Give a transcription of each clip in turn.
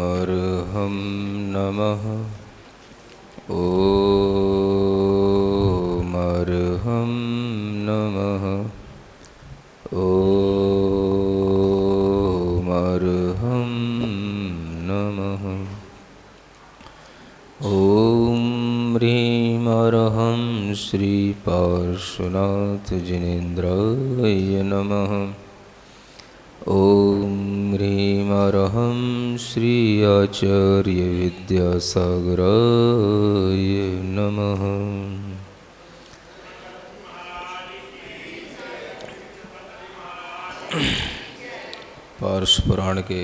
अर्हं नमः। ॐ अर्हं नमः। ॐ अर्हं नमः। ॐ ह्रीं अर्हं श्री पार्श्वनाथ जिनेन्द्राय नमः। ॐ ह्रीं अर्हं श्री आचार्य विद्यासागराय नमः। पार्श्व पुराण के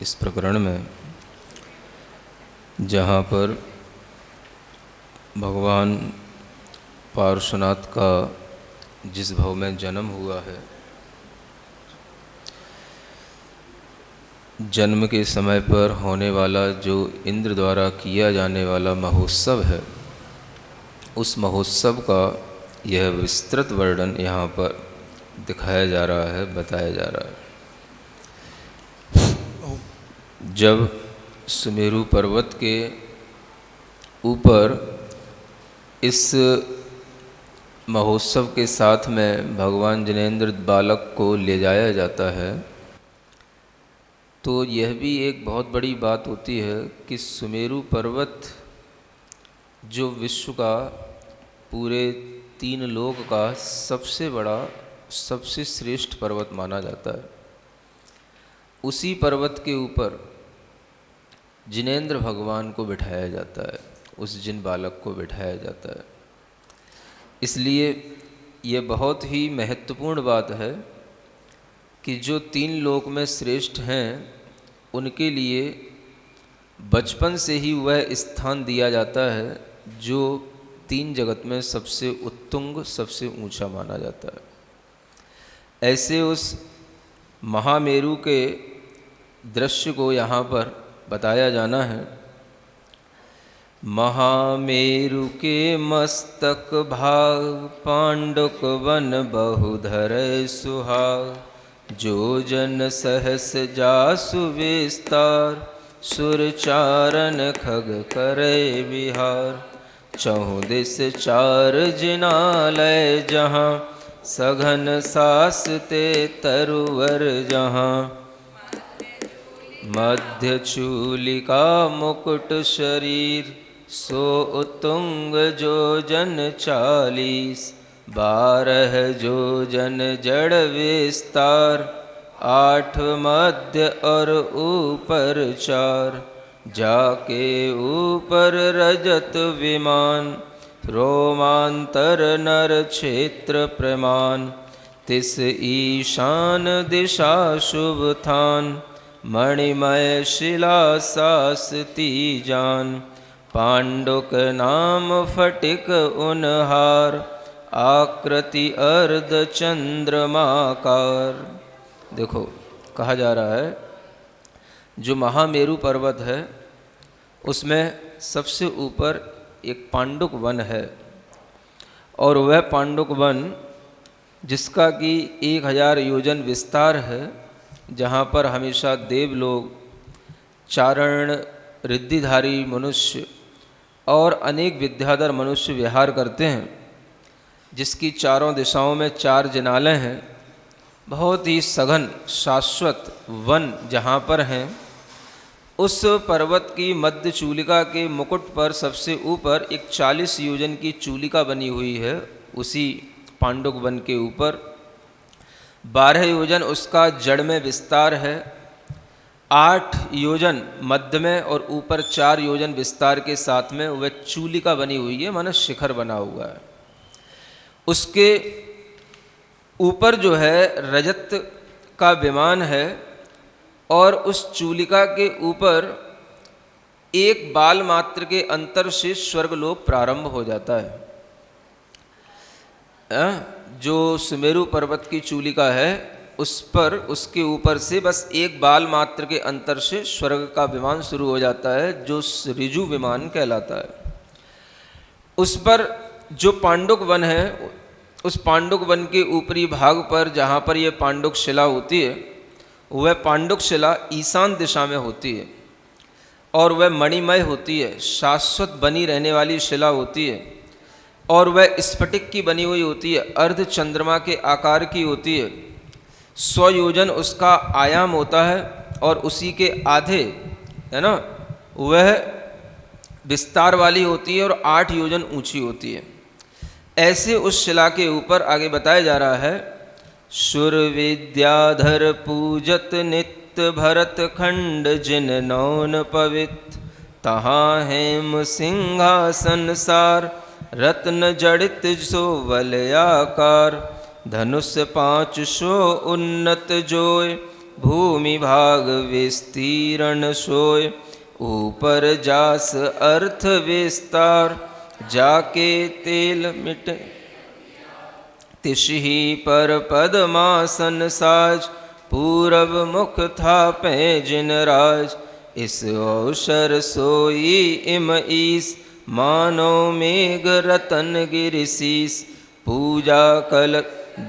इस प्रकरण में जहाँ पर भगवान पार्श्वनाथ का जिस भव में जन्म हुआ है, जन्म के समय पर होने वाला जो इंद्र द्वारा किया जाने वाला महोत्सव है, उस महोत्सव का यह विस्तृत वर्णन यहाँ पर दिखाया जा रहा है, बताया जा रहा है। जब सुमेरु पर्वत के ऊपर इस महोत्सव के साथ में भगवान जिनेंद्र बालक को ले जाया जाता है, तो यह भी एक बहुत बड़ी बात होती है कि सुमेरु पर्वत जो विश्व का पूरे 3 लोक का सबसे बड़ा, सबसे श्रेष्ठ पर्वत माना जाता है, उसी पर्वत के ऊपर जिनेंद्र भगवान को बिठाया जाता है, उस जिन बालक को बिठाया जाता है। इसलिए ये बहुत ही महत्वपूर्ण बात है कि जो 3 लोक में श्रेष्ठ हैं, उनके लिए बचपन से ही वह स्थान दिया जाता है जो 3 जगत में सबसे उत्तुंग, सबसे ऊंचा माना जाता है। ऐसे उस महामेरु के दृश्य को यहाँ पर बताया जाना है। महामेरु के मस्तक भाग, पांडुक वन बहुधर सुहाग, जो जन सहस जासु विस्तार, सुर चारण खग करे विहार, चहुँ दिस 4 जिनालय जहाँ, सघन सास ते तरुवर जहाँ, मध्य चूलिका मुकुट शरीर, सो उत्तुंग जो जन 40, 12 जो जन जड़ विस्तार, 8 मध्य और ऊपर 4, जाके ऊपर रजत विमान, रोमांतर नर क्षेत्र प्रमाण, तिस ईशान दिशा शुभ थान, मणिमय शिला सासती जान, पांडुक नाम फटिक उनहार, आकृति अर्ध चंद्रमाकार। देखो, कहा जा रहा है जो महामेरु पर्वत है उसमें सबसे ऊपर एक पांडुक वन है, और वह पांडुक वन जिसका कि 1000 योजन विस्तार है, जहाँ पर हमेशा देव लोग, चारण, रिद्धिधारी मनुष्य और अनेक विद्याधर मनुष्य विहार करते हैं, जिसकी चारों दिशाओं में 4 जिनालय हैं। बहुत ही सघन शाश्वत वन जहाँ पर हैं, उस पर्वत की मध्य चूलिका के मुकुट पर सबसे ऊपर एक 40 योजन की चूलिका बनी हुई है। उसी पांडुक वन के ऊपर 12 योजन उसका जड़ में विस्तार है, 8 योजन मध्य में और ऊपर 4 योजन विस्तार के साथ में वह चूलिका बनी हुई है, माना शिखर बना हुआ है। उसके ऊपर जो है रजत का विमान है, और उस चूलिका के ऊपर एक बाल मात्र के अंतर से स्वर्गलोक प्रारंभ हो जाता है। जो सुमेरु पर्वत की चूलिका है, उस पर, उसके ऊपर से बस एक बाल मात्र के अंतर से स्वर्ग का विमान शुरू हो जाता है, जो ऋजु विमान कहलाता है। उस पर जो पांडुक वन है, उस पांडुक वन के ऊपरी भाग पर जहाँ पर यह पांडुक शिला होती है, वह पांडुक शिला ईशान दिशा में होती है। और वह मणिमय होती है, शाश्वत बनी रहने वाली शिला होती है, और वह स्फटिक की बनी हुई होती है, अर्ध चंद्रमा के आकार की होती है, 100 योजन उसका आयाम होता है, और उसी के आधे है ना वह विस्तार वाली होती है और 8 योजन ऊंची होती है। ऐसे उस शिला के ऊपर आगे बताया जा रहा है, शुर विद्याधर पूजत नित्य भरत खंड जिन नौन पवित, तहाँ हेम सिंहासन सार रत्न जड़ित सो वलयाकार, धनुष 500 उन्नत जोय, भूमि भाग विस्तीर्ण सोय, ऊपर जास अर्थ विस्तार, जाके तेल मिट तिशही पर पद्मासन साज, पूरब मुख था पे जिन राज, इस अवसर सोई इम ईस, मानो मेघ रतन गिरिशीस, पूजा कल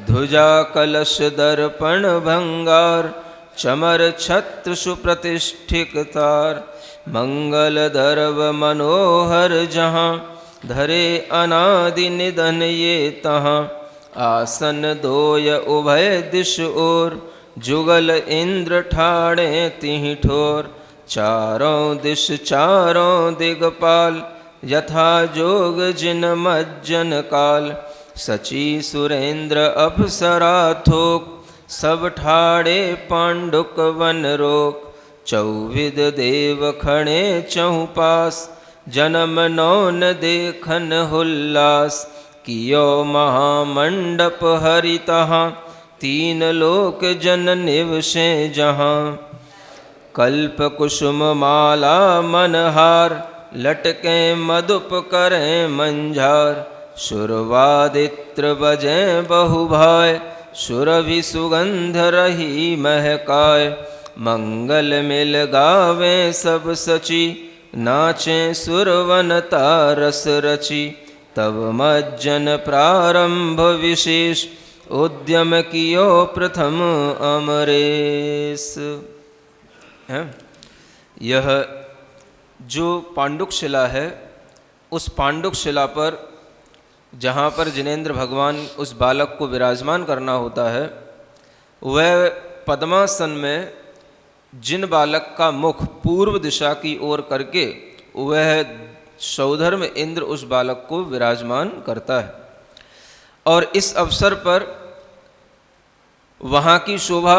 ध्वजा कलश दर्पण भंगार, चमर छत्र सुप्रतिष्ठिक तार, मंगल दर्व मनोहर जहाँ, धरे अनादि निधन ये तहाँ, आसन दोय उभय दिश ओर, जुगल इंद्र ठाणे तिहि ठोर, चारों दिश चारों दिगपाल, यथा जोग जिन मज्जन काल, सची सुरेंद्र अप्सरा थोक, सब ठाड़े पांडुक वन रोक, चौविद देव खड़े चहुपास, जन्म नौन देखन हुल्लास, कियो महामंडप हरितहाँ, 3 लोक जन निवसे जहाँ, कल्प कुसुम माला मनहार, लटके मधुप करें मंझार, सुरवादित्र बजे बहुभाय, सुरभि सुगंध रही महकाय, मंगल मिल गावे सब सची, नाचे सुरवनता रस रची, तब मज्जन प्रारंभ विशेष, उद्यम कियो प्रथम अमरेश। यह जो पांडुक शिला है, उस पांडुक शिला पर जहाँ पर जिनेंद्र भगवान उस बालक को विराजमान करना होता है, वह पद्मासन में जिन बालक का मुख पूर्व दिशा की ओर करके वह सौधर्म इंद्र उस बालक को विराजमान करता है। और इस अवसर पर वहाँ की शोभा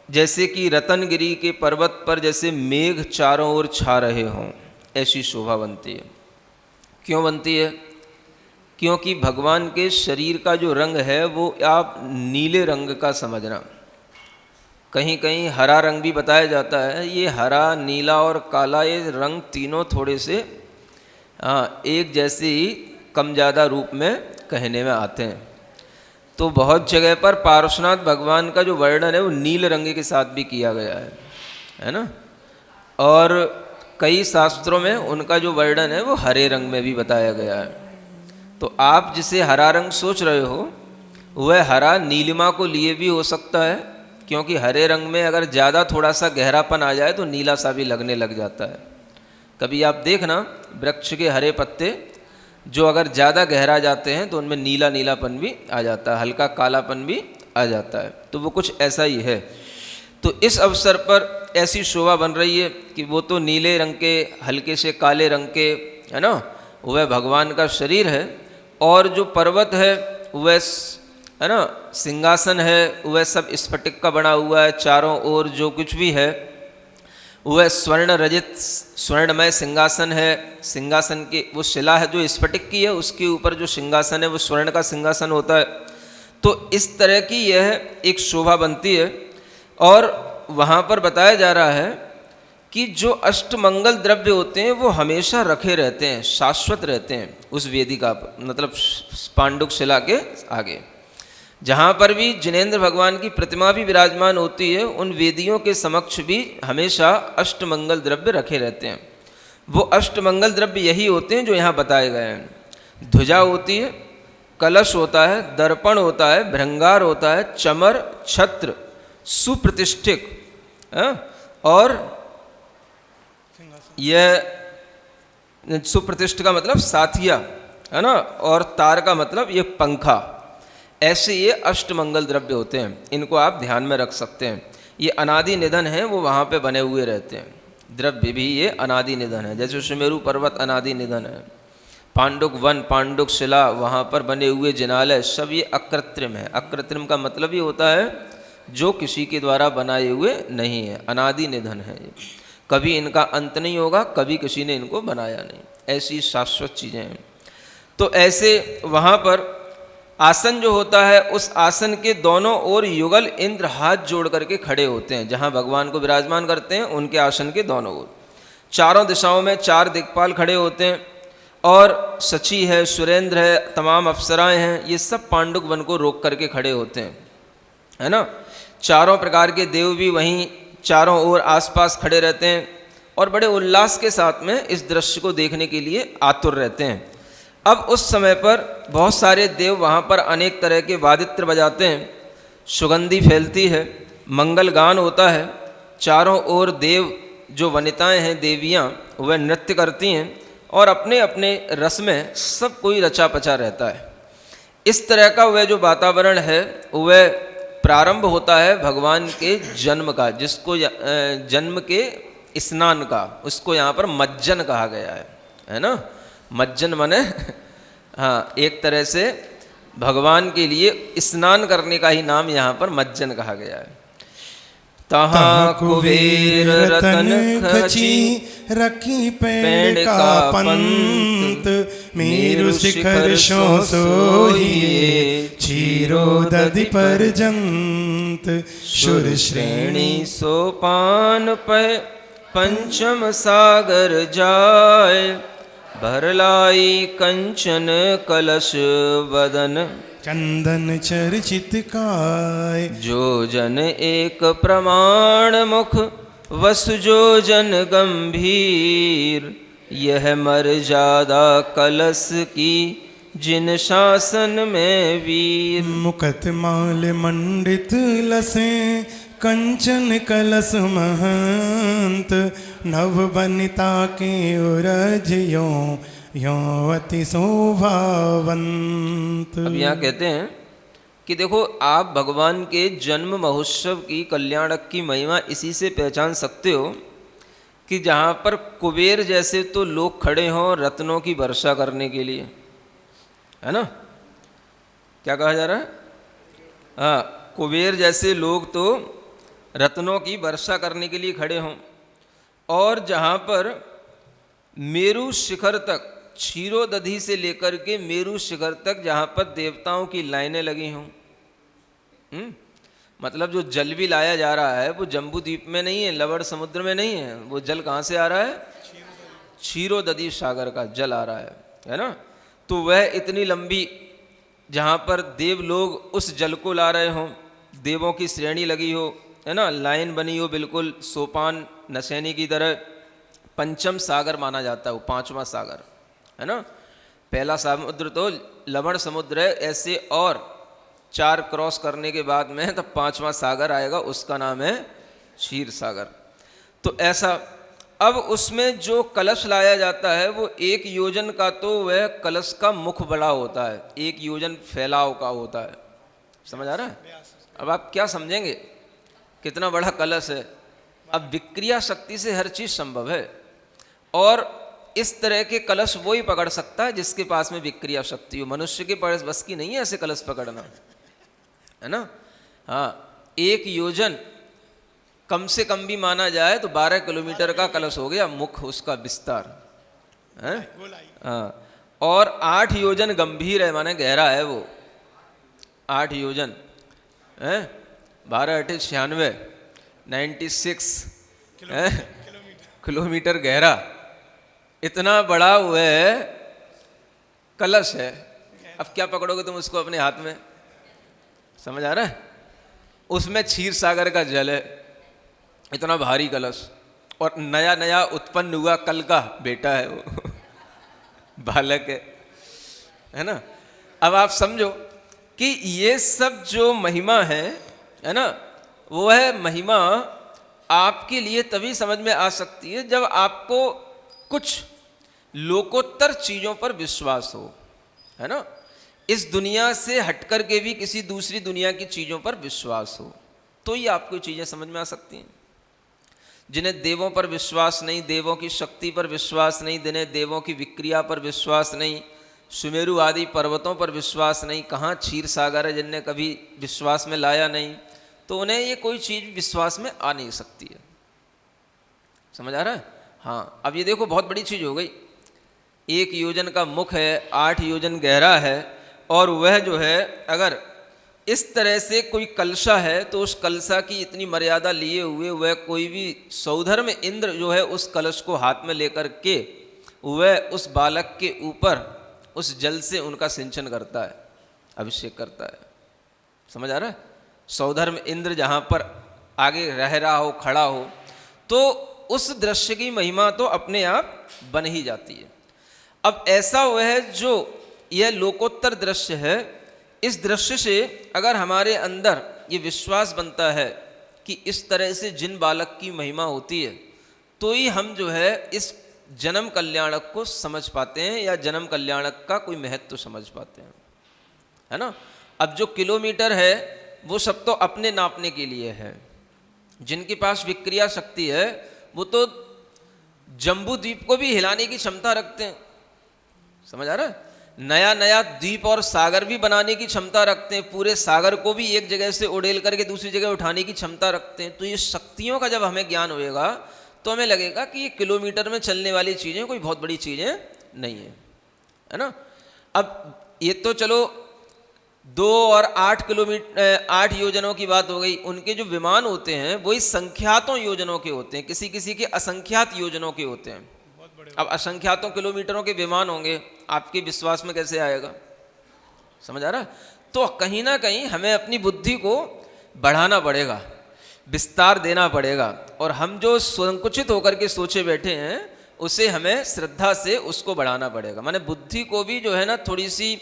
जैसे कि रतनगिरी के पर्वत पर जैसे मेघ चारों ओर छा रहे हों, ऐसी शोभा बनती है। क्यों बनती है? क्योंकि भगवान के शरीर का जो रंग है वो आप नीले रंग का समझना, कहीं कहीं हरा रंग भी बताया जाता है। ये हरा, नीला और काला, ये रंग तीनों थोड़े से एक जैसे ही कम ज़्यादा रूप में कहने में आते हैं। तो बहुत जगह पर पार्श्वनाथ भगवान का जो वर्णन है वो नील रंग के साथ भी किया गया है ना। और कई शास्त्रों में उनका जो वर्णन है वो हरे रंग में भी बताया गया है। तो आप जिसे हरा रंग सोच रहे हो वह हरा नीलिमा को लिए भी हो सकता है, क्योंकि हरे रंग में अगर ज़्यादा थोड़ा सा गहरापन आ जाए तो नीला सा भी लगने लग जाता है। कभी आप देखना वृक्ष के हरे पत्ते जो अगर ज़्यादा गहरा जाते हैं तो उनमें नीला नीलापन भी आ जाता है, हल्का कालापन भी आ जाता है। तो वो कुछ ऐसा ही है। तो इस अवसर पर ऐसी शोभा बन रही है कि वो तो नीले रंग के, हल्के से काले रंग के, है ना, वह भगवान का शरीर है। और जो पर्वत है वह, है ना, सिंहासन है, वह सब स्फटिक का बना हुआ है। चारों ओर जो कुछ भी है वह स्वर्ण रजित स्वर्णमय सिंहासन है। सिंहासन की वो शिला है जो स्फटिक की है, उसके ऊपर जो सिंहासन है वो स्वर्ण का सिंहासन होता है। तो इस तरह की यह एक शोभा बनती है। और वहाँ पर बताया जा रहा है कि जो अष्टमंगल द्रव्य होते हैं वो हमेशा रखे रहते हैं, शाश्वत रहते हैं उस वेदिका पर, मतलब पांडुक शिला के आगे। जहाँ पर भी जिनेंद्र भगवान की प्रतिमा भी विराजमान होती है, उन वेदियों के समक्ष भी हमेशा अष्टमंगल द्रव्य रखे रहते हैं। वो अष्टमंगल द्रव्य यही होते हैं जो यहाँ बताए गए हैं। ध्वजा होती है, कलश होता है, दर्पण होता है, भृंगार होता है, चमर, छत्र, सुप्रतिष्ठिक और यह सुप्रतिष्ठ का मतलब साथिया है ना, और तार का मतलब ये पंखा। ऐसे ये अष्टमंगल द्रव्य होते हैं, इनको आप ध्यान में रख सकते हैं। ये अनादि निधन है, वो वहाँ पे बने हुए रहते हैं। द्रव्य भी ये अनादि निधन है, जैसे सुमेरु पर्वत अनादि निधन है, पांडुक वन, पांडुक शिला, वहाँ पर बने हुए जिनालय, सब ये अकृत्रिम है। अकृत्रिम का मतलब ये होता है जो किसी के द्वारा बनाए हुए नहीं है, अनादि निधन है ये, कभी इनका अंत नहीं होगा, कभी किसी ने इनको बनाया नहीं, ऐसी शाश्वत चीज़ें हैं। तो ऐसे वहाँ पर आसन जो होता है, उस आसन के दोनों ओर युगल इंद्र हाथ जोड़ करके खड़े होते हैं, जहाँ भगवान को विराजमान करते हैं उनके आसन के दोनों ओर चारों दिशाओं में 4 दिक्पाल खड़े होते हैं, और सची है, सुरेंद्र है, तमाम अप्सराएं हैं, ये सब पांडुक वन को रोक करके खड़े होते हैं, है ना। चारों प्रकार के देव भी वहीं चारों ओर आसपास खड़े रहते हैं, और बड़े उल्लास के साथ में इस दृश्य को देखने के लिए आतुर रहते हैं। अब उस समय पर बहुत सारे देव वहाँ पर अनेक तरह के वादित्र बजाते हैं, सुगंधी फैलती है, मंगल गान होता है, चारों ओर देव जो वनिताएं हैं, देवियाँ, वह नृत्य करती हैं, और अपने अपने रस में सब कोई रचा पचा रहता है। इस तरह का वह जो वातावरण है, वह प्रारंभ होता है भगवान के जन्म का, जिसको जन्म के स्नान का, उसको यहाँ पर मज्जन कहा गया है ना। मज्जन माने हाँ, एक तरह से भगवान के लिए स्नान करने का ही नाम यहाँ पर मज्जन कहा गया है। तहाँ कुबेर रतन खची रखी पेड़ का पंत, मेरु शिखर शो सोहिए क्षीरो दधि पर्यंत, शुर श्रेणी सोपान पे पंचम सागर जाय, भरलाई कंचन कलश वदन, चंदन चर्चित काय, जो जन एक प्रमाण मुख वसु जो जन गंभीर, यह मर्यादा कलश की जिन शासन में वीर। मुकत माल मंडित लसे कंचन कलश महंत, नव बनिता के उरज यो अति शोभावंत। अब यहाँ कहते हैं कि देखो, आप भगवान के जन्म महोत्सव की, कल्याणक की महिमा इसी से पहचान सकते हो कि जहाँ पर कुबेर जैसे तो लोग खड़े हों रत्नों की वर्षा करने के लिए, है ना। क्या कहा जा रहा है? हाँ, कुबेर जैसे लोग तो रत्नों की वर्षा करने के लिए खड़े हों, और जहाँ पर मेरु शिखर तक, क्षीरोदधि से लेकर के मेरु शिखर तक जहाँ पर देवताओं की लाइनें लगी हों, मतलब जो जल भी लाया जा रहा है वो जम्बू द्वीप में नहीं है, लवण समुद्र में नहीं है, वो जल कहाँ से आ रहा है? क्षीरोदधि सागर का जल आ रहा है ना। तो वह इतनी लंबी, जहाँ पर देव लोग उस जल को ला रहे हों, देवों की श्रेणी लगी हो, है ना, लाइन बनी हो बिल्कुल सोपान नसैनी की तरह, पंचम सागर माना जाता है वो, 5वां सागर है ना। पहला समुद्र तो लवण समुद्र है, ऐसे और 4 क्रॉस करने के बाद में तब 5वां सागर आएगा, उसका नाम है क्षीर सागर। तो ऐसा, अब उसमें जो कलश लाया जाता है वो 1 योजन का, तो वह कलश का मुख बड़ा होता है, 1 योजन फैलाव का होता है। समझ आ रहा है? अब आप क्या समझेंगे कितना बड़ा कलश है। अब विक्रिया शक्ति से हर चीज संभव है, और इस तरह के कलश वो ही पकड़ सकता है जिसके पास में विक्रिया शक्ति हो। मनुष्य के पास बस की नहीं है ऐसे कलश पकड़ना, है ना। हाँ, 1 योजन कम से कम भी माना जाए तो 12 किलोमीटर का कलश हो गया मुख, उसका विस्तार है। हाँ, और 8 योजन गंभीर है, माने गहरा है वो, 8 योजन है, 12 8 96 96 किलोमीटर गहरा, इतना बड़ा वो है कलश है। अब क्या पकड़ोगे तुम उसको अपने हाथ में? समझ आ रहा है? उसमें क्षीर सागर का जल है, इतना भारी कलश, और नया नया उत्पन्न हुआ कल का बेटा है वो बालक है ना। अब आप समझो कि ये सब जो महिमा है ना, वो है महिमा आपके लिए तभी समझ में आ सकती है जब आपको कुछ लोकोत्तर चीज़ों पर विश्वास हो, है ना। इस दुनिया से हटकर के भी किसी दूसरी दुनिया की चीज़ों पर विश्वास हो, तो ही आपको चीज़ें समझ में आ सकती हैं। जिन्हें देवों पर विश्वास नहीं, देवों की शक्ति पर विश्वास नहीं, जिन्हें देवों की विक्रिया पर विश्वास नहीं, सुमेरु आदि पर्वतों पर विश्वास नहीं, कहाँ क्षीर सागर है जिनने कभी विश्वास में लाया नहीं, तो उन्हें ये कोई चीज़ विश्वास में आ नहीं सकती है। समझ आ रहा है? हाँ, अब ये देखो बहुत बड़ी चीज़ हो गई। 1 योजन का मुख है, 8 योजन गहरा है, और वह जो है अगर इस तरह से कोई कलशा है तो उस कलशा की इतनी मर्यादा लिए हुए वह कोई भी सौधर्म इंद्र जो है उस कलश को हाथ में लेकर के वह उस बालक के ऊपर उस जल से उनका सिंचन करता है, अभिषेक करता है। समझ आ रहा है? सौधर्म इंद्र जहाँ पर आगे रह रहा हो, खड़ा हो, तो उस दृश्य की महिमा तो अपने आप बन ही जाती है। अब ऐसा वह जो यह लोकोत्तर दृश्य है, इस दृश्य से अगर हमारे अंदर ये विश्वास बनता है कि इस तरह से जिन बालक की महिमा होती है, तो ही हम जो है इस जन्म कल्याणक को समझ पाते हैं या जन्म कल्याणक का कोई महत्व समझ पाते हैं, है ना। अब जो किलोमीटर है वो सब तो अपने नापने के लिए है। जिनके पास विक्रिया शक्ति है वो तो जम्बू द्वीप को भी हिलाने की क्षमता रखते हैं। समझ आ रहा है? नया नया द्वीप और सागर भी बनाने की क्षमता रखते हैं, पूरे सागर को भी एक जगह से उड़ेल करके दूसरी जगह उठाने की क्षमता रखते हैं। तो ये शक्तियों का जब हमें ज्ञान होएगा तो हमें लगेगा कि ये किलोमीटर में चलने वाली चीज़ें कोई बहुत बड़ी चीज़ें नहीं है ना। अब ये तो चलो 2 और 8 किलोमीटर 8 योजनों की बात हो गई। उनके जो विमान होते हैं वही संख्यातों योजनों के होते हैं, किसी किसी के असंख्यात योजनों के होते हैं। अब असंख्यातों किलोमीटरों के विमान होंगे, आपके विश्वास में कैसे आएगा? समझ आ रहा? तो कहीं ना कहीं हमें अपनी बुद्धि को बढ़ाना पड़ेगा, विस्तार देना पड़ेगा, और हम जो संकुचित होकर के सोचे बैठे हैं उसे हमें श्रद्धा से उसको बढ़ाना पड़ेगा। माने बुद्धि को भी जो है ना थोड़ी सी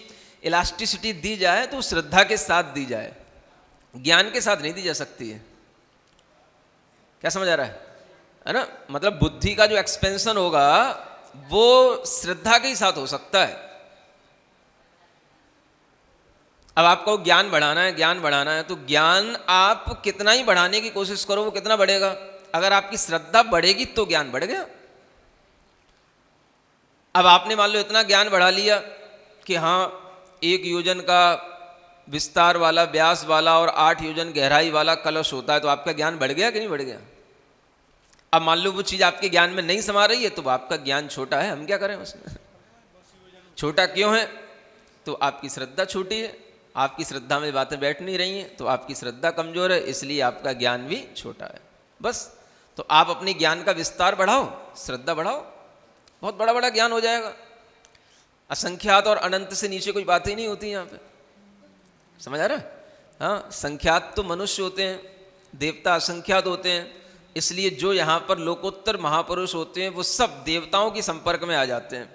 इलास्टिसिटी दी जाए तो श्रद्धा के साथ दी जाए, ज्ञान के साथ नहीं दी जा सकती है। क्या समझ आ रहा है ना? मतलब बुद्धि का जो एक्सपेंशन होगा वो श्रद्धा के ही साथ हो सकता है। अब आपको ज्ञान बढ़ाना है, ज्ञान बढ़ाना है, तो ज्ञान आप कितना ही बढ़ाने की कोशिश करो वो कितना बढ़ेगा? अगर आपकी श्रद्धा बढ़ेगी तो ज्ञान बढ़ गया। अब आपने मान लो इतना ज्ञान बढ़ा लिया कि हाँ 1 योजन का विस्तार वाला, व्यास वाला और 8 योजन गहराई वाला कलश होता है, तो आपका ज्ञान बढ़ गया कि नहीं बढ़ गया? अब मान लो वो चीज़ आपके ज्ञान में नहीं समा रही है तो आपका ज्ञान छोटा है, हम क्या करें उसमें? छोटा क्यों है? तो आपकी श्रद्धा छोटी है, आपकी श्रद्धा में बातें बैठ नहीं रही हैं, तो आपकी श्रद्धा कमज़ोर है, इसलिए आपका ज्ञान भी छोटा है। बस तो आप अपने ज्ञान का विस्तार बढ़ाओ, श्रद्धा बढ़ाओ, बहुत बड़ा बड़ा ज्ञान हो जाएगा। असंख्यात और अनंत से नीचे कोई बात ही नहीं होती यहाँ पे। समझ आ रहा है? हाँ, संख्यात तो मनुष्य होते हैं, देवता असंख्यात होते हैं, इसलिए जो यहाँ पर लोकोत्तर महापुरुष होते हैं वो सब देवताओं के संपर्क में आ जाते हैं।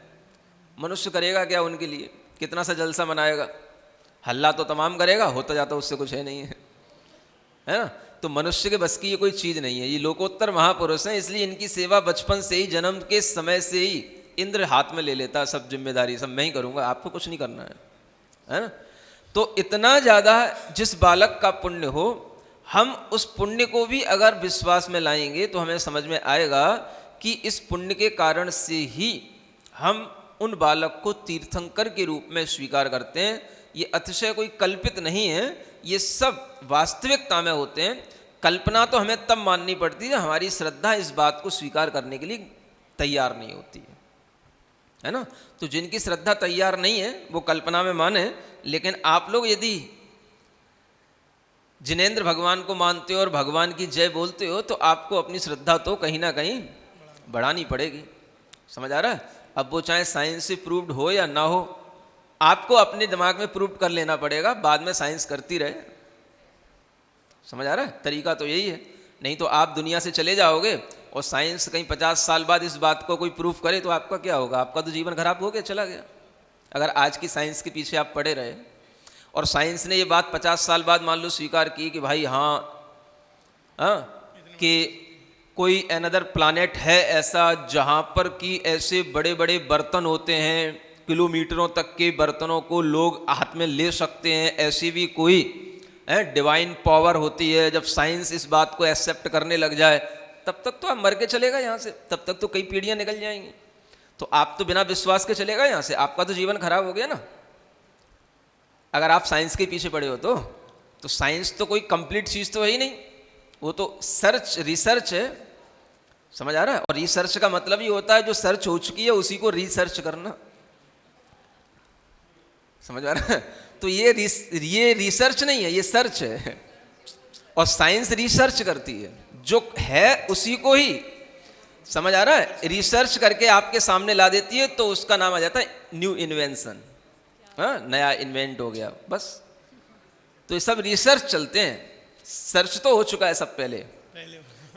मनुष्य करेगा क्या उनके लिए? कितना सा जलसा मनाएगा, हल्ला तो तमाम करेगा, होता जाता उससे कुछ है नहीं है ना। तो मनुष्य के बस की ये कोई चीज़ नहीं है, ये लोकोत्तर महापुरुष हैं, इसलिए इनकी सेवा बचपन से ही, जन्म के समय से ही इंद्र हाथ में ले लेता है, सब जिम्मेदारी सब मैं ही करूँगा, आपको कुछ नहीं करना है ना। तो इतना ज़्यादा जिस बालक का पुण्य हो, हम उस पुण्य को भी अगर विश्वास में लाएंगे तो हमें समझ में आएगा कि इस पुण्य के कारण से ही हम उन बालक को तीर्थंकर के रूप में स्वीकार करते हैं। ये अतिशय कोई कल्पित नहीं है, ये सब वास्तविकता में होते हैं। कल्पना तो हमें तब माननी पड़ती है हमारी श्रद्धा इस बात को स्वीकार करने के लिए तैयार नहीं होती है ना। तो जिनकी श्रद्धा तैयार नहीं है वो कल्पना में माने, लेकिन आप लोग यदि जिनेंद्र भगवान को मानते हो और भगवान की जय बोलते हो तो आपको अपनी श्रद्धा तो कहीं ना कहीं बढ़ानी पड़ेगी। समझ आ रहा है? अब वो चाहे साइंस से प्रूव्ड हो या ना हो, आपको अपने दिमाग में प्रूव कर लेना पड़ेगा, बाद में साइंस करती रहे। समझ आ रहा है? तरीका तो यही है, नहीं तो आप दुनिया से चले जाओगे और साइंस कहीं 50 साल बाद इस बात को कोई प्रूफ करे तो आपका क्या होगा? आपका तो जीवन खराब हो गया, चला गया। अगर आज की साइंस के पीछे आप पड़े रहे और साइंस ने ये बात 50 साल बाद मान लो स्वीकार की कि भाई हाँ कि कोई अनदर प्लानेट है ऐसा जहाँ पर कि ऐसे बड़े बड़े बर्तन होते हैं, किलोमीटरों तक के बर्तनों को लोग हाथ में ले सकते हैं, ऐसी भी कोई डिवाइन पावर होती है। जब साइंस इस बात को एक्सेप्ट करने लग जाए तब तक तो आप मर के चलेगा यहाँ से, तब तक तो कई पीढ़ियाँ निकल जाएंगी। तो आप तो बिना विश्वास के चलेगा यहाँ से, आपका तो जीवन खराब हो गया ना। अगर आप साइंस के पीछे पड़े हो तो साइंस तो कोई कंप्लीट चीज़ तो है ही नहीं, वो तो रिसर्च है, समझ आ रहा है। और रिसर्च का मतलब ये होता है जो सर्च हो चुकी है उसी को रिसर्च करना, समझ आ रहा है। तो ये रिसर्च नहीं है, ये सर्च है। और साइंस रिसर्च करती है, जो है उसी को ही, समझ आ रहा है, रिसर्च करके आपके सामने ला देती है, तो उसका नाम आ जाता है न्यू इन्वेंशन। नया इन्वेंट हो गया बस। तो ये सब रिसर्च चलते हैं, सर्च तो हो चुका है सब पहले।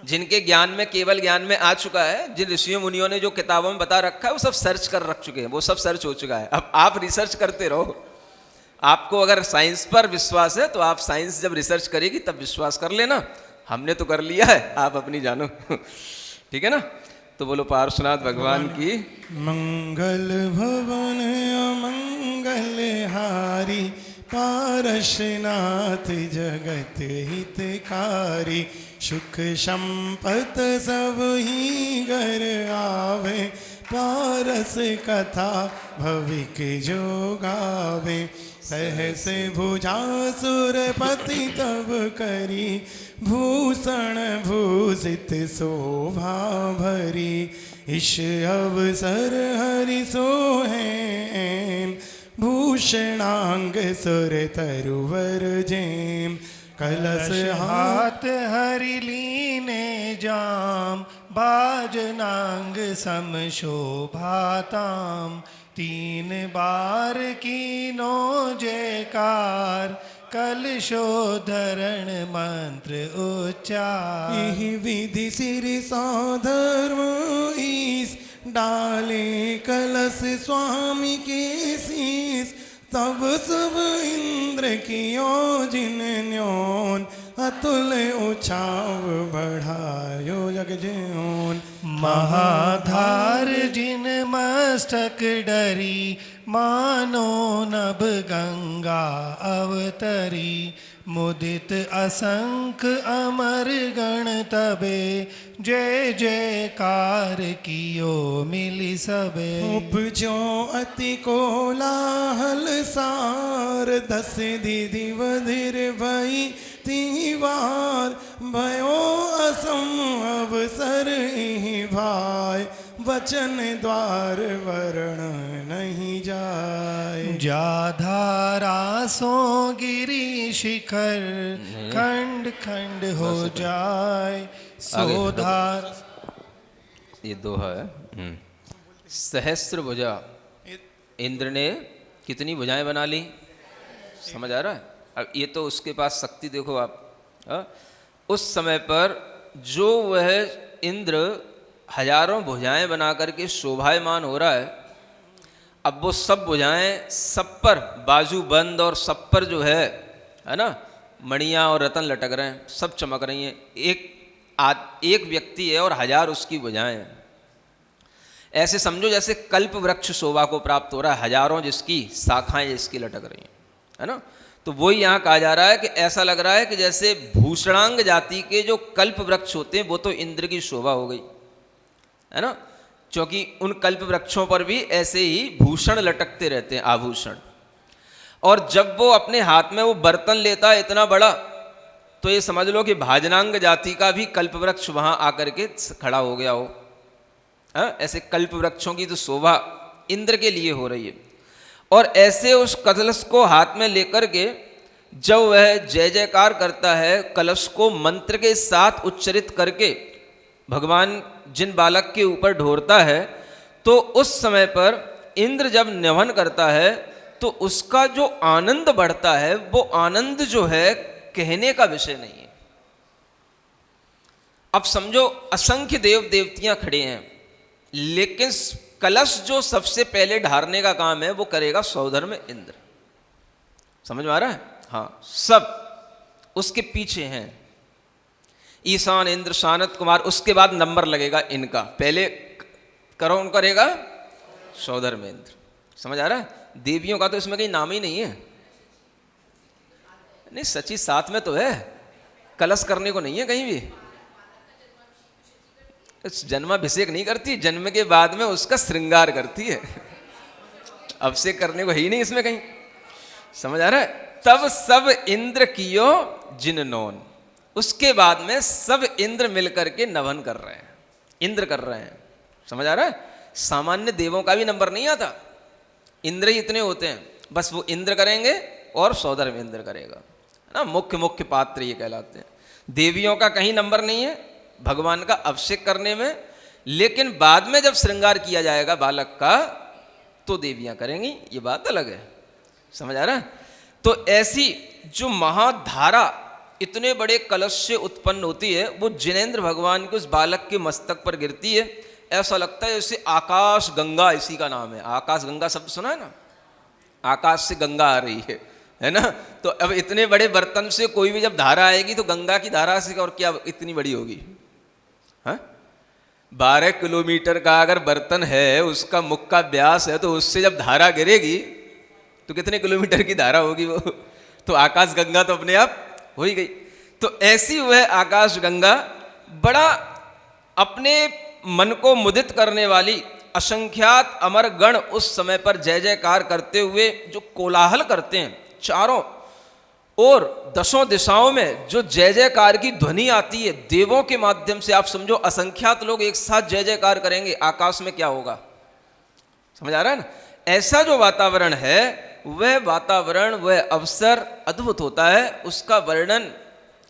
जिनके ज्ञान में, केवल ज्ञान में आ चुका है, जिन ऋषियों मुनियों ने जो किताबों में बता रखा है वो सब सर्च कर रख चुके हैं, वो सब सर्च हो चुका है। अब आप रिसर्च करते रहो। आपको अगर साइंस पर विश्वास है तो आप साइंस जब रिसर्च करेगी तब विश्वास कर लेना, हमने तो कर लिया है, आप अपनी जानो। ठीक है ना। तो बोलो पार्श्वनाथ भगवान की। मंगल भवन अमंगल हारी, पारशनाथ जगत हितकारी। सुख संपत सब ही घर आवे, पारस कथा भविक जो गावे। सहस भुजा सुरपति तब करी, भूषण भूषित शोभा भरी। इस अवसर हरि सोहें, भूषणांग सुर तरुवर जेम। कलश हाथ हरि लीने जाम, बाजनांग सम शोभाताम। 3 बार कीनो जयकार, कलशोधरण मंत्र उच्चार। यही विधि सिरि सौधर्म ईस, डाले कलश स्वामी के शीस। तब सब इंद्र कियो जिन न्योन, अतुल उछाव बढ़ायो जग ज्योन। महाधार जिन मस्तक डरी, मानो नभ गंगा अवतरी। मुदित असंख अमर गण तबे, जय जयकार कियो मिली सबे। उपजो अति कोलाहल सार, 10 दीदी बधिर भई तीवार। भयो असम अवसर इहि भाय, वचन द्वार वरण नहीं जाय। जाधारा सो गिरी शिखर, खंड खंड हो जाए। सोधार ये दोहा है। सहस्त्र भुजा, इंद्र ने कितनी भुजाएं बना ली, समझ आ रहा है। अब ये तो उसके पास शक्ति देखो आप। उस समय पर जो वह इंद्र हजारों भुजाएं बना करके शोभायमान हो रहा है, अब वो सब भुजाएं सब पर बाजू बंद और सब पर जो है ना, मणियाँ और रतन लटक रहे हैं, सब चमक रही हैं। एक व्यक्ति है और 1000 उसकी भुजाएं हैं। ऐसे समझो जैसे कल्प वृक्ष शोभा को प्राप्त हो रहा है, हजारों जिसकी शाखाएं जिसकी लटक रही हैं, है ना। तो वही यहाँ कहा जा रहा है कि ऐसा लग रहा है कि जैसे भूषणांग जाति के जो कल्प वृक्ष होते हैं वो तो इंद्र की शोभा हो गई, है ना। क्योंकि उन कल्प वृक्षों पर भी ऐसे ही भूषण लटकते रहते हैं, आभूषण। और जब वो अपने हाथ में वो बर्तन लेता है इतना बड़ा, तो ये समझ लो कि भाजनांग जाति का भी कल्प वृक्ष वहाँ आकर के खड़ा हो गया हो। ऐसे कल्प वृक्षों की तो शोभा इंद्र के लिए हो रही है। और ऐसे उस कलश को हाथ में लेकर के जब वह जय जयकार करता है, कलश को मंत्र के साथ उच्चरित करके भगवान जिन बालक के ऊपर ढोरता है, तो उस समय पर इंद्र जब न्यवन करता है तो उसका जो आनंद बढ़ता है, वो आनंद जो है कहने का विषय नहीं है। अब समझो असंख्य देव देवतियां खड़े हैं, लेकिन कलश जो सबसे पहले ढारने का काम है वो करेगा सौधर्म इंद्र। समझ में आ रहा है। हाँ, सब उसके पीछे हैं। ईशान, इंद्र, शानत, कुमार, उसके बाद नंबर लगेगा इनका। पहले कौन करेगा? सौधर्मेंद्र। समझ आ रहा है? देवियों का तो इसमें कहीं नाम ही नहीं है। नहीं, सची साथ में तो है, कलश करने को नहीं है कहीं भी। जन्माभिषेक नहीं करती, जन्म के बाद में उसका श्रृंगार करती है। अभिषेक करने को है ही नहीं इसमें कहीं। समझ आ रहा है? तब सब इंद्र कियो जिननोन, उसके बाद में सब इंद्र मिलकर के नभन कर रहे हैं, इंद्र कर रहे हैं। समझ आ रहा है? सामान्य देवों का भी नंबर नहीं आता, इंद्र ही इतने होते हैं। बस वो इंद्र करेंगे और सौधर्म इंद्र करेगा ना। मुख्य मुख्य पात्र ये कहलाते हैं। देवियों का कहीं नंबर नहीं है भगवान का अभिषेक करने में, लेकिन बाद में जब श्रृंगार किया जाएगा बालक का तो देवियां करेंगी, ये बात अलग है। समझ आ रहा है? तो ऐसी जो महाधारा इतने बड़े कलश से उत्पन्न होती है, वो जिनेंद्र भगवान के उस बालक के मस्तक पर गिरती है। ऐसा लगता है जैसे आकाश गंगा, इसी का नाम है। आकाश गंगा शब्द सुना है ना? आकाश से गंगा आ रही है ना? तो अब इतने बड़े बर्तन से कोई भी जब धारा आएगी तो गंगा की धारा से और क्या इतनी बड़ी होगी? हाँ, 12 किलोमीटर का अगर बर्तन है, उसका मुख का व्यास है, तो उससे जब धारा गिरेगी तो कितने किलोमीटर की धारा होगी वो? तो आकाश गंगा तो अपने आप हो ही गई। तो ऐसी वह आकाश गंगा बड़ा अपने मन को मुदित करने वाली असंख्यात अमर गण उस समय पर जय जयकार करते हुए जो कोलाहल करते हैं, चारों और दसों दिशाओं में जो जय जयकार की ध्वनि आती है देवों के माध्यम से। आप समझो असंख्यात लोग एक साथ जय जयकार करेंगे, आकाश में क्या होगा? समझ आ रहा है ना? ऐसा जो वातावरण है, वह वातावरण, वह अवसर अद्भुत होता है। उसका वर्णन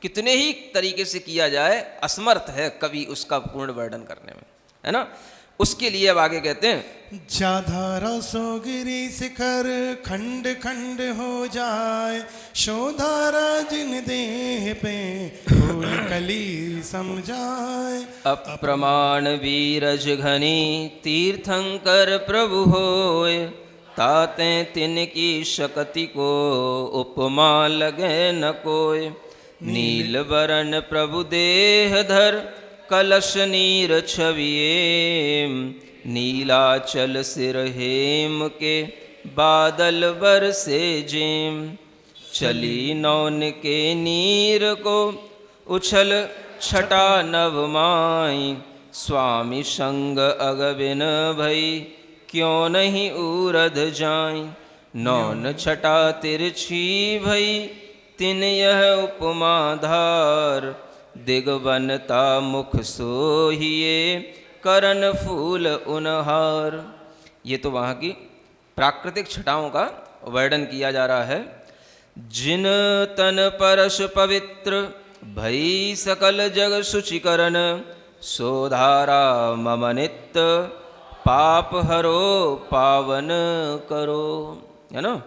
कितने ही तरीके से किया जाए, असमर्थ है कवि उसका पूर्ण वर्णन करने में, है ना? उसके लिए अब आगे कहते हैं, जाधारा सो गिरी शिखर खंड खंड हो जाए, शोधारा जिन देह पे फूल कली समझाए। अप्रमाण वीरज घनी तीर्थंकर प्रभु होय, ताते तिनकी शक्ति को उपमा लगे न कोय। नील वरण प्रभु देह धर कलश नीर छविए, नीलाचल सिर हेम के बादल बरसे जेम। चली नौन के नीर को उछल छटा नवमाई, स्वामी संग अगबिन भई क्यों नहीं उरध जाई। नौन छटा तिरछी भई तिन यह उपमा धार, दिगवनता मुख सोहिए करण फूल उनहार। ये तो वहाँ की प्राकृतिक छटाओं का वर्णन किया जा रहा है। जिन तन परश पवित्र भई सकल जग शुचिकरण, सोधारा मम नित्य पाप हरो पावन करो। है ना?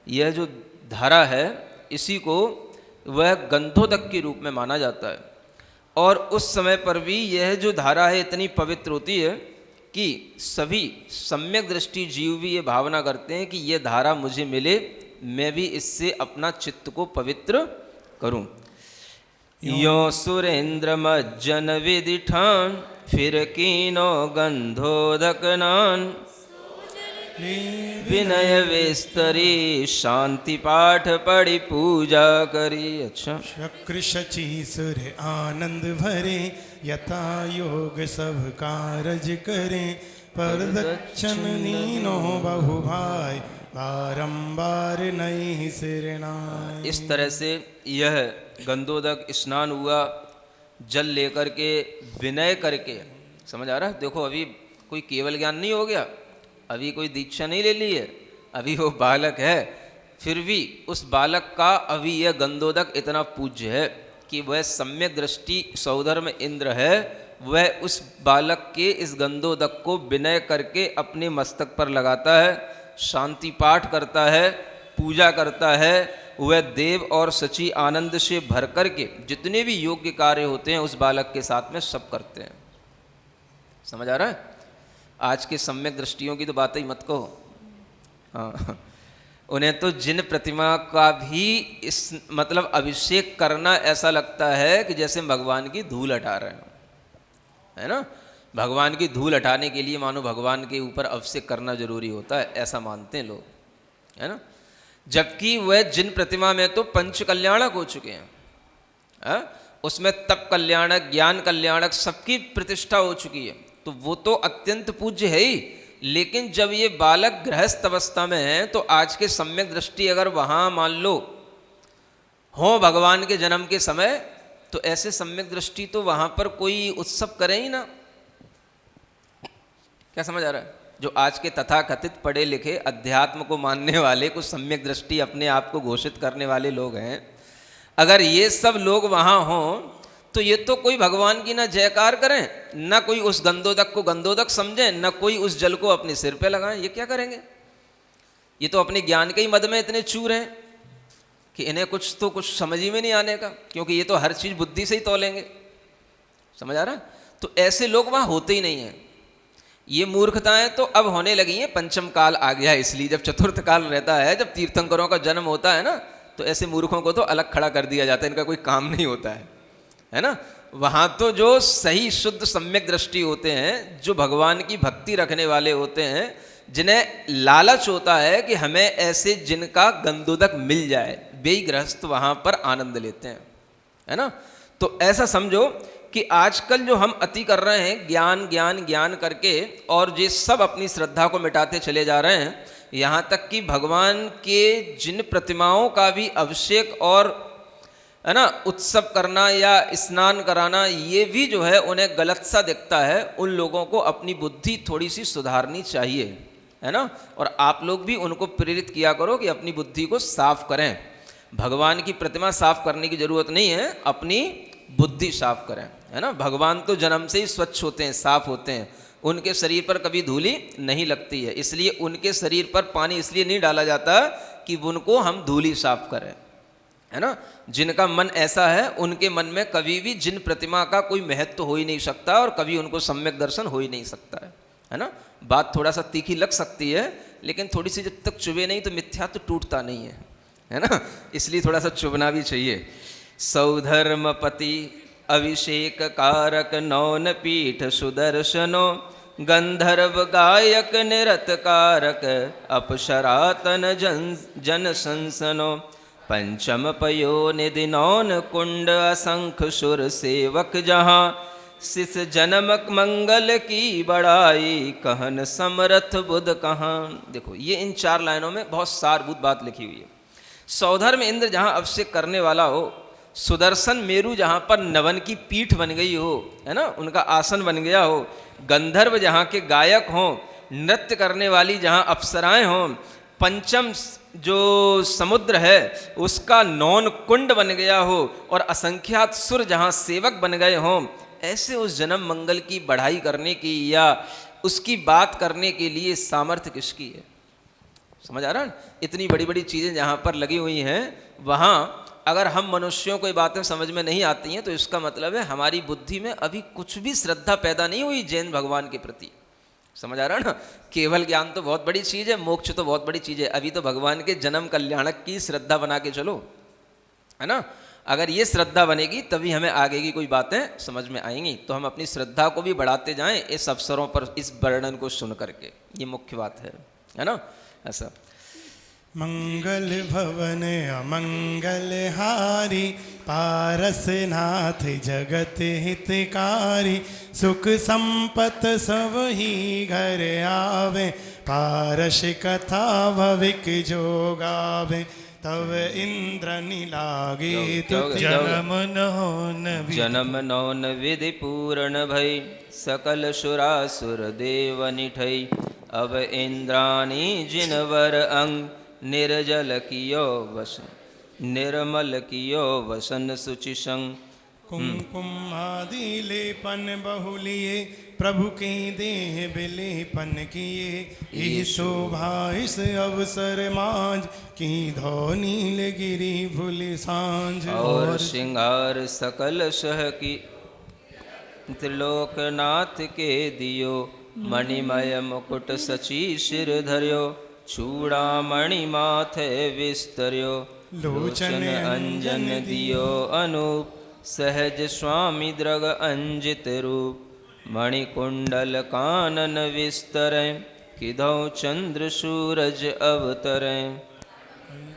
यह जो धारा है इसी को वह गंधोदक के रूप में माना जाता है। और उस समय पर भी यह जो धारा है इतनी पवित्र होती है कि सभी सम्यक दृष्टि जीव भी ये भावना करते हैं कि ये धारा मुझे मिले, मैं भी इससे अपना चित्त को पवित्र करूं। यो सुरेंद्र मज्जन विधि ठान, फिर कीनो गंधोदक नान। विनय विस्तरी शांति पाठ पढ़ी पूजा करी। अच्छा, शक्र शची सुर आनंद भरे, यथा योग सब कारज करे। पर दक्षिण नीनो बहु भाई, बारंबार नहीं सिरनाय। इस तरह से यह गंधोदक स्नान हुआ, जल लेकर के विनय करके। समझ आ रहा है? देखो अभी कोई केवल ज्ञान नहीं हो गया, अभी कोई दीक्षा नहीं ले ली है, अभी वो बालक है, फिर भी उस बालक का अभी यह गंधोदक इतना पूज्य है कि वह सम्यक दृष्टि सौधर्म इंद्र है। वह उस बालक के इस गंधोदक को विनय करके अपने मस्तक पर लगाता है, शांति पाठ करता है, पूजा करता है। वह देव और सची आनंद से भर करके जितने भी योग्य कार्य होते हैं उस बालक के साथ में सब करते हैं। समझ आ रहा है? आज के सम्यक दृष्टियों की तो बात ही मत कहो। हाँ, उन्हें तो जिन प्रतिमा का भी इस मतलब अभिषेक करना ऐसा लगता है कि जैसे भगवान की धूल हटा रहे हो, है ना। भगवान की धूल हटाने के लिए मानो भगवान के ऊपर अभिषेक करना जरूरी होता है, ऐसा मानते हैं लोग, है ना। जबकि वह जिन प्रतिमा में तो पंच कल्याणक हो चुके हैं, है? उसमें तप कल्याणक, ज्ञान कल्याणक सबकी प्रतिष्ठा हो चुकी है, तो वो तो अत्यंत पूज्य है ही। लेकिन जब ये बालक गृहस्थ अवस्था में है तो आज के सम्यक दृष्टि अगर वहाँ मान लो हो भगवान के जन्म के समय, तो ऐसे सम्यक दृष्टि तो वहाँ पर कोई उत्सव करे ही ना। क्या समझ आ रहा है? जो आज के तथाकथित पढ़े लिखे अध्यात्म को मानने वाले, कुछ सम्यक दृष्टि अपने आप को घोषित करने वाले लोग हैं, अगर ये सब लोग वहाँ हों तो ये तो कोई भगवान की ना जयकार करें, ना कोई उस गंदोदक को गंदोदक समझें, ना कोई उस जल को अपने सिर पे लगाएं। ये क्या करेंगे? ये तो अपने ज्ञान के ही मद में इतने चूर हैं कि इन्हें कुछ समझ ही में नहीं आने का, क्योंकि ये तो हर चीज़ बुद्धि से ही तोलेंगे। समझ आ रहा है? तो ऐसे लोग वहाँ होते ही नहीं हैं। ये मूर्खताएं तो अब होने लगी हैं, पंचम काल आ गया है इसलिए। जब चतुर्थ काल रहता है, जब तीर्थंकरों का जन्म होता है ना, तो ऐसे मूर्खों को तो अलग खड़ा कर दिया जाता है, इनका कोई काम नहीं होता है ना। वहाँ तो जो सही शुद्ध सम्यक दृष्टि होते हैं, जो भगवान की भक्ति रखने वाले होते हैं, जिन्हें लालच होता है कि हमें ऐसे जिनका गंदोदक मिल जाए, वे ही गृहस्थ वहाँ पर आनंद लेते हैं, है ना। तो ऐसा समझो कि आजकल जो हम अति कर रहे हैं, ज्ञान ज्ञान ज्ञान करके, और ये सब अपनी श्रद्धा को मिटाते चले जा रहे हैं, यहाँ तक कि भगवान के जिन प्रतिमाओं का भी अभिषेक और, है ना, उत्सव करना या स्नान कराना, ये भी जो है उन्हें गलत सा दिखता है। उन लोगों को अपनी बुद्धि थोड़ी सी सुधारनी चाहिए, है ना। और आप लोग भी उनको प्रेरित किया करो कि अपनी बुद्धि को साफ करें। भगवान की प्रतिमा साफ करने की जरूरत नहीं है, अपनी बुद्धि साफ करें, है ना। भगवान तो जन्म से ही स्वच्छ होते हैं, साफ होते हैं, उनके शरीर पर कभी धूली नहीं लगती है। इसलिए उनके शरीर पर पानी इसलिए नहीं डाला जाता कि उनको हम धूली साफ करें, है ना। जिनका मन ऐसा है, उनके मन में कभी भी जिन प्रतिमा का कोई महत्व हो ही नहीं सकता, और कभी उनको सम्यक दर्शन हो ही नहीं सकता है ना। बात थोड़ा सा तीखी लग सकती है, लेकिन थोड़ी सी जब तक चुभे नहीं तो मिथ्या तो टूटता नहीं है ना। इसलिए थोड़ा सा चुभना भी चाहिए। सौधर्मपति अभिषेक कारक नौन पीठ सुदर्शनो, गंधर्व गायक निरत कारक अपशरातन जन संसनो, पंचम पयो निधि नौन कुंड असंख सुर सेवक जहाँ, शिष जन्मक मंगल की बड़ाई कहन समरथ बुध कहाँ। देखो ये इन 4 लाइनों में बहुत सारभूत बात लिखी हुई है। सौधर्म इंद्र जहाँ अभिषेक करने वाला हो, सुदर्शन मेरु जहाँ पर नवन की पीठ बन गई हो, है ना, उनका आसन बन गया हो, गंधर्व जहाँ के गायक हों, नृत्य करने वाली जहाँ अप्सराएं हों, पंचम जो समुद्र है उसका नौन कुंड बन गया हो, और असंख्यात सुर जहाँ सेवक बन गए हों, ऐसे उस जन्म मंगल की बढ़ाई करने की या उसकी बात करने के लिए सामर्थ्य किसकी है? समझ आ रहा है? इतनी बड़ी बड़ी चीज़ें जहाँ पर लगी हुई हैं, वहाँ अगर हम मनुष्यों को ये बातें समझ में नहीं आती हैं, तो इसका मतलब है हमारी बुद्धि में अभी कुछ भी श्रद्धा पैदा नहीं हुई जैन भगवान के प्रति। समझ आ रहा है ना? केवल ज्ञान तो बहुत बड़ी चीज़ है, मोक्ष तो बहुत बड़ी चीज़ है, अभी तो भगवान के जन्म कल्याणक की श्रद्धा बना के चलो, है ना। अगर ये श्रद्धा बनेगी तभी हमें आगे की कोई बातें समझ में आएंगी। तो हम अपनी श्रद्धा को भी बढ़ाते जाएं इस अवसरों पर, इस वर्णन को सुन करके, ये मुख्य बात है ना। ऐसा मंगल भवन अमंगल हारी, पारसनाथ जगत हितकारी, सुख संपत सब ही घर आवे, पारस कथा भविक जो गावे, तब इंद्र निलागे जन्म नौन विधि पूर्ण भई, सकल सुरासुर देव निठई, अब इंद्राणी जिनवर अंग, निर्जल कियो वसन निर्मल कियो वसन सुचि संग। कुमकुम आदि लेपन बहुलिए, प्रभु के देह बिलेपन किए, ये शोभा इस अवसर मांझ, की धो नीलगिरी भूल सांझ। और श्रृंगार सकल सह की त्रिलोकनाथ के दियो, मणिमय मुकुट सची सिर धर्यो, चूड़ामणि माथे विस्तर्यो लोचन अंजन दियो अनूप सहज स्वामी द्रग अंजित रूप मणिकुंडल कानन विस्तरें किधौ चंद्र सूरज अवतरें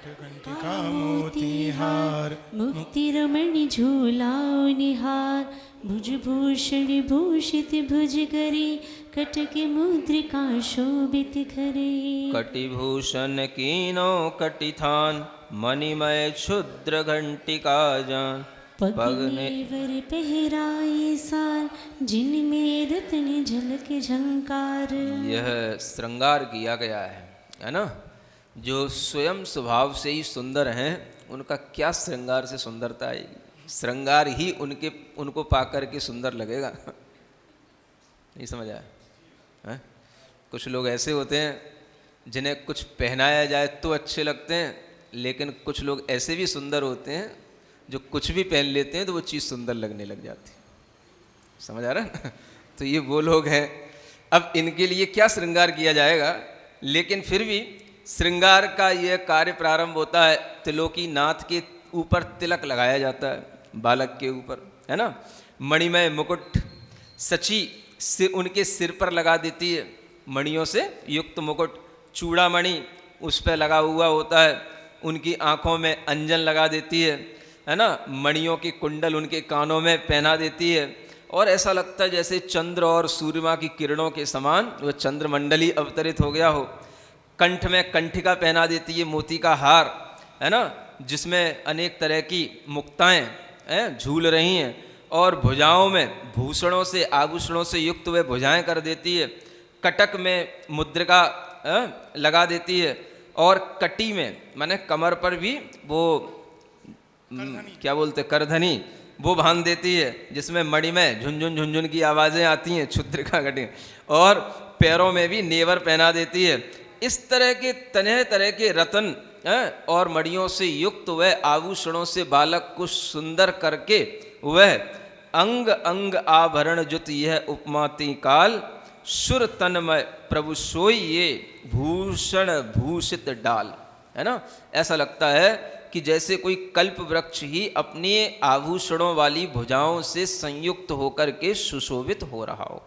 कंठिका मोतीहार मुक्ति रमणि झूलाओ निहार भुजभूषण भूषित भुज करी कटक मुद्रिका शोभित खरे कटिभूषण कीनो कटिथान मणिमय क्षुद्र घंटिका जान पगने वर पहराए सार जिनमें रत्न झलक झंकार। यह श्रृंगार किया गया है ना। जो स्वयं स्वभाव से ही सुंदर हैं उनका क्या श्रृंगार से सुंदरता आएगी। श्रृंगार ही उनको पाकर के सुंदर लगेगा। नहीं समझ आया है? कुछ लोग ऐसे होते हैं जिन्हें कुछ पहनाया जाए तो अच्छे लगते हैं, लेकिन कुछ लोग ऐसे भी सुंदर होते हैं जो कुछ भी पहन लेते हैं तो वो चीज़ सुंदर लगने लग जाती है। समझ आ रहा है ना? तो ये वो लोग हैं। अब इनके लिए क्या श्रृंगार किया जाएगा, लेकिन फिर भी श्रृंगार का यह कार्य प्रारंभ होता है। त्रिलोकी नाथ के ऊपर तिलक लगाया जाता है, बालक के ऊपर, है ना। मणिमय मुकुट सची उनके सिर पर लगा देती है, मणियों से युक्त मुकुट। चूड़ामणि उस पर लगा हुआ होता है। उनकी आँखों में अंजन लगा देती है ना। मणियों की कुंडल उनके कानों में पहना देती है और ऐसा लगता है जैसे चंद्र और सूर्यमा की किरणों के समान वह चंद्रमंडली अवतरित हो गया हो। कंठ में कंठिका पहना देती है, मोती का हार, है ना, जिसमें अनेक तरह की मुक्ताएं झूल रही हैं। और भुजाओं में भूषणों से आभूषणों से युक्त वे भुजाएं कर देती है। कटक में मुद्रिका लगा देती है और कटी में माने कमर पर भी वो क्या बोलते करधनी वो बांध देती है, जिसमें मणि में झुनझुन झुनझुन की आवाज़ें आती हैं, क्षुद्रिका घटी। और पैरों में भी नेवर पहना देती है। इस तरह के तरह के रत्न और मणियों से युक्त वह आभूषणों से बालक को सुंदर करके वह अंग अंग आभरण जुत यह उपमाति काल सुर तन्मय प्रभु सोई ये भूषण भूषित डाल, है ना। ऐसा लगता है कि जैसे कोई कल्प वृक्ष ही अपने आभूषणों वाली भुजाओं से संयुक्त होकर के सुशोभित हो रहा हो।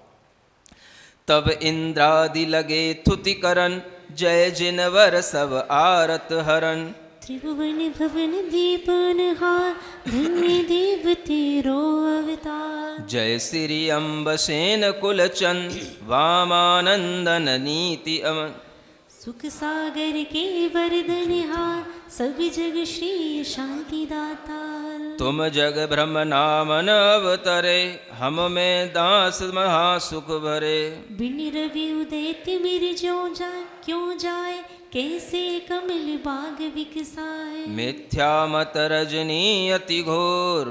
तब इंद्रादि लगे थुति करन जय जिनवर सब आरत हरन। त्रिभुवन भवन दीपन हार धन्य देव तेरो अवतार। जय श्री अम्बसेन कुलचंद वामानंदन नीति अमन। सुख सागर के वरदन हार सभी जग श्री शांति दातार। तुम जग ब्रह्म नामन अवतरे हम में दास महासुख भरे। बिन रवि उदय तिमिर जो जाए क्यों जाए कैसे कमल बाग विकसाए। मिथ्या मत रजनी अति घोर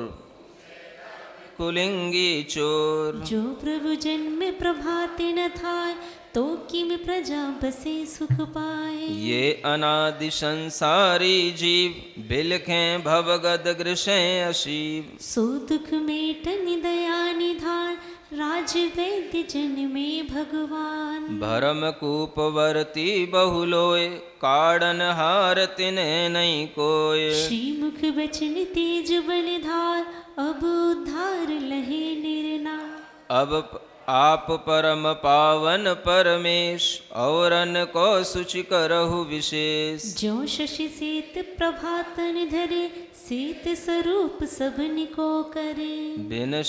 कुलिंगी चोर। जो प्रभु जन्म प्रभाते न थाय तो किम प्रजा बसे सुख पाए। ये अनादि संसारी जीव बिलखें भवगद गृषें अशीव। सो दुख मेटन दया निधान राज वैद्य जन में भगवान। भरम कूपवर्ती बहुलोय काड़न हार तिन्हें नहीं कोय। श्रीमुख बचन तेज बलधार अब उद्धार लहे निर्नाम। अब आप परम पावन परमेश औरन को सुचि करहु विशेष। जो शशि सीत प्रभातन धरे सीत स्वरूप सबन को करे। बिन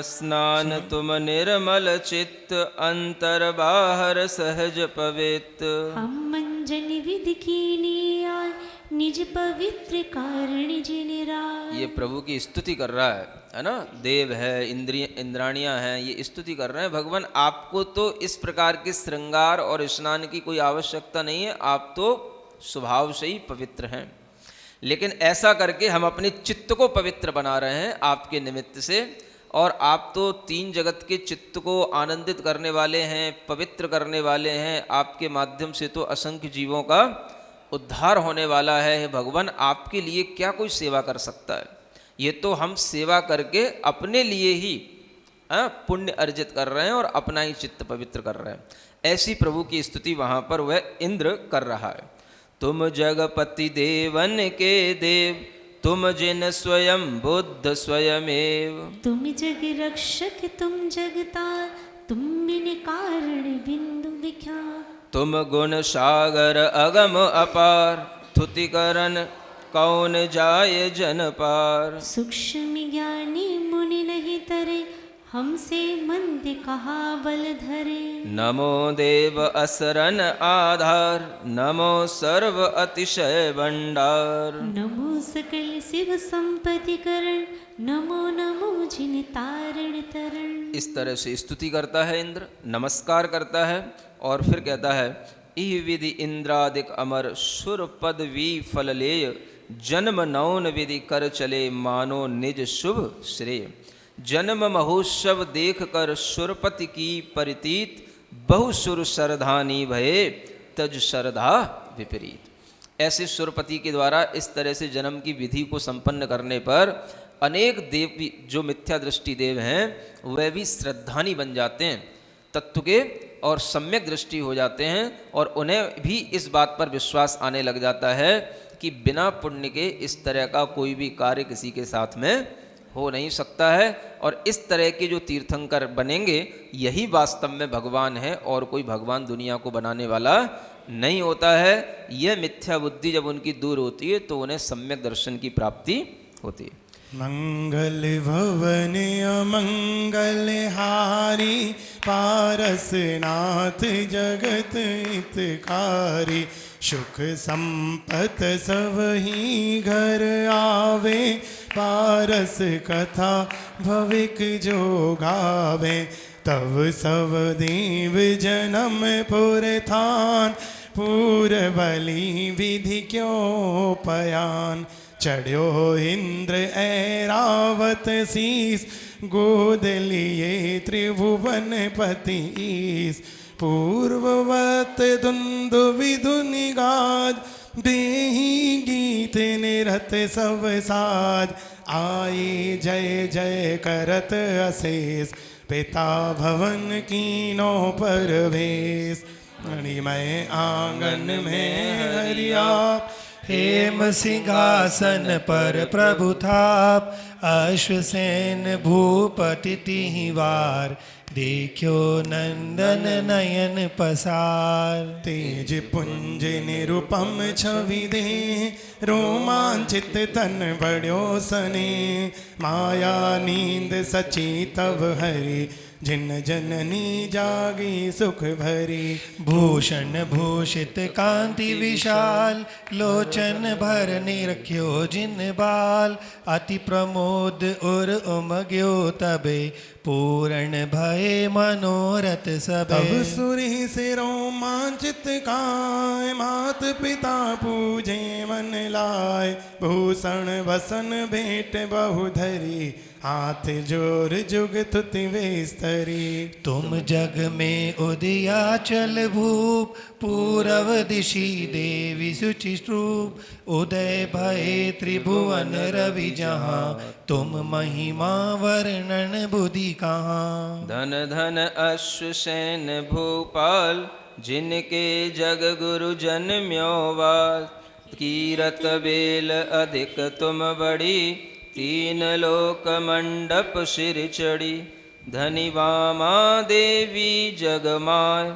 स्नान तुम निर्मल चित्त अंतर बाहर सहज पवित्र। हम मंजन विधि कीनी आय निज पवित्र कारण जिनिराय। ये प्रभु की स्तुति कर रहा है ना। देव है, इंद्राणियां हैं, ये स्तुति कर रहे हैं। भगवान आपको तो इस प्रकार के श्रृंगार और स्नान की कोई आवश्यकता नहीं है, आप तो स्वभाव से ही पवित्र हैं। लेकिन ऐसा करके हम अपने चित्त को पवित्र बना रहे हैं आपके निमित्त से। और आप तो तीन जगत के चित्त को आनंदित करने वाले हैं, पवित्र करने वाले हैं। आपके माध्यम से तो असंख्य जीवों का उद्धार होने वाला है। भगवान आपके लिए क्या कोई सेवा कर सकता है। ये तो हम सेवा करके अपने लिए ही पुण्य अर्जित कर रहे हैं और अपना ही चित्त पवित्र कर रहे हैं। ऐसी प्रभु की स्तुति वहाँ पर वह इंद्र कर रहा है। तुम जगपति देवन के देव, तुम जिन स्वयं बुद्ध स्वयमेव। तुम जग रक्षक तुम जगतार, तुम बिन कारण बिंदु विख्यात। तुम गुण सागर अगम अपार, थुति करन कौन जाय जन पार। सूक्ष्म ज्ञानी मुनि नहीं तरे, हमसे मंद कहा बल धरे। नमो देव असरन आधार, नमो सर्व अतिशय भंडार। नमो सकल शिव संपत्ति करण, नमो नमो जिन तारण तरण। इस तरह से स्तुति करता है इंद्र, नमस्कार करता है और फिर कहता है इह विधि इंद्रादिक अमर सुर पदवी फललेय, जन्म नौन विधि कर चले मानो निज शुभ श्रेय। जन्म महोत्सव देख कर सुरपति की परितीत, बहु सुर सरधानी भये तज सरधा विपरीत। ऐसे सुरपति के द्वारा इस तरह से जन्म की विधि को संपन्न करने पर अनेक देव जो मिथ्या दृष्टि देव हैं वह भी श्रद्धानी बन जाते हैं तत्व के और सम्यक दृष्टि हो जाते हैं और उन्हें भी इस बात पर विश्वास आने लग जाता है कि बिना पुण्य के इस तरह का कोई भी कार्य किसी के साथ में हो नहीं सकता है। और इस तरह के जो तीर्थंकर बनेंगे यही वास्तव में भगवान है और कोई भगवान दुनिया को बनाने वाला नहीं होता है। यह मिथ्या बुद्धि जब उनकी दूर होती है तो उन्हें सम्यक दर्शन की प्राप्ति होती है। मंगल भवन अमंगल हारी, पारसनाथ जगत हितकारी। सुख संपत सब ही घर आवे, पारस कथा भविक जो गावे। तब सब देव जन्म पुर थान, पूर बलि विधि क्यों पयान। चढ़्यो इंद्र ऐरावत शीस, गोद लिए त्रिभुवन पति ईस। पूर्ववत धुंधु विधुनि गाज, देहि गीत निरत सब साज। आए जय जय करत अशेष, पिता भवन कीनो परवेश। मणिमय आंगन में हरियाप, हेम सिंहासन पर प्रभु थाप। अश्वसेन भूपति तिहिवार, देखो नंदन नयन पसार। तेज पुंज निरुपम छवि दे, रोमांचित तन बड़ो सने। माया नींद सची तब हरि, जिन जननी जागी सुख भरी। भूषण भूषित कांति विशाल, लोचन भर निरख्यो जिन बाल। अति प्रमोद उर उमग्यो तबे, पूर्ण भय मनोरथ सबे। तब सुरी से रोमांचित काय, मात पिता पूजे मन लाय। भूषण वसन भेंट बहुधरी, हाथ जोर जुग तुति वेस्तरी। तुम जग में उदयाचल भूप, पूरव दिशि देवी शुचि रूप। उदय भय त्रिभुवन रवि जहाँ, तुम महिमा वर्णन बुद्धि कहाँ। धन धन अश्वसेन भूपाल, जिनके जग गुरु जन्म्यो वास। कीरत बेल अधिक तुम बड़ी, तीन लोक मंडप सिर चढ़ी। धनी वामा देवी जगमाय,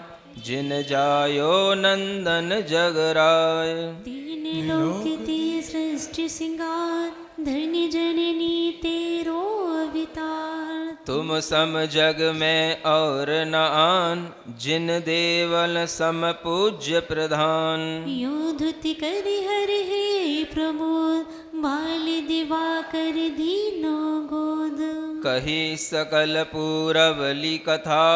जिन जायो नंदन जगराय। तीन लोक ते सृष्टि सिंगार, धन्य जननी तेरो अवतार। तुम सम जग में और न आन, जिन देवल सम पूज्य प्रधान। यो धुति कर हर हे प्रमोद, बाल दिवाकर दीनो गोद। कही सकल पूरवली कथा,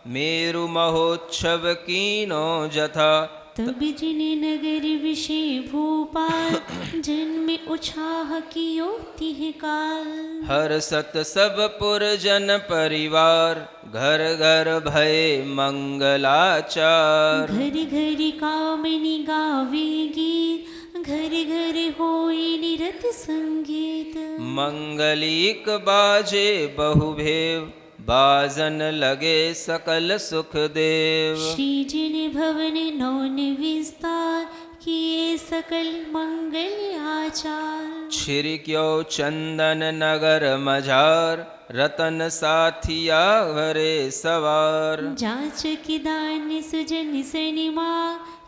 मेरु महोत्सव कीनो जथा। तब जिन नगर विषय भूपाल, जन्म उछाह कियो तिह काल। हर सत सब पुरजन परिवार, घर घर भय मंगलाचार। घर घर कामनी गावे गीत, घर घर होई निरत संगीत। मंगलिक बाजे बहुभेव, बाजन लगे सकल सुख देव। श्री जिन भवन नौन विस्तार, किए सकल मंगल आचार। छिड़क्यो चंदन नगर मझार, रतन साथिया भरे सवार। जाच की दान सुजन सनिमा,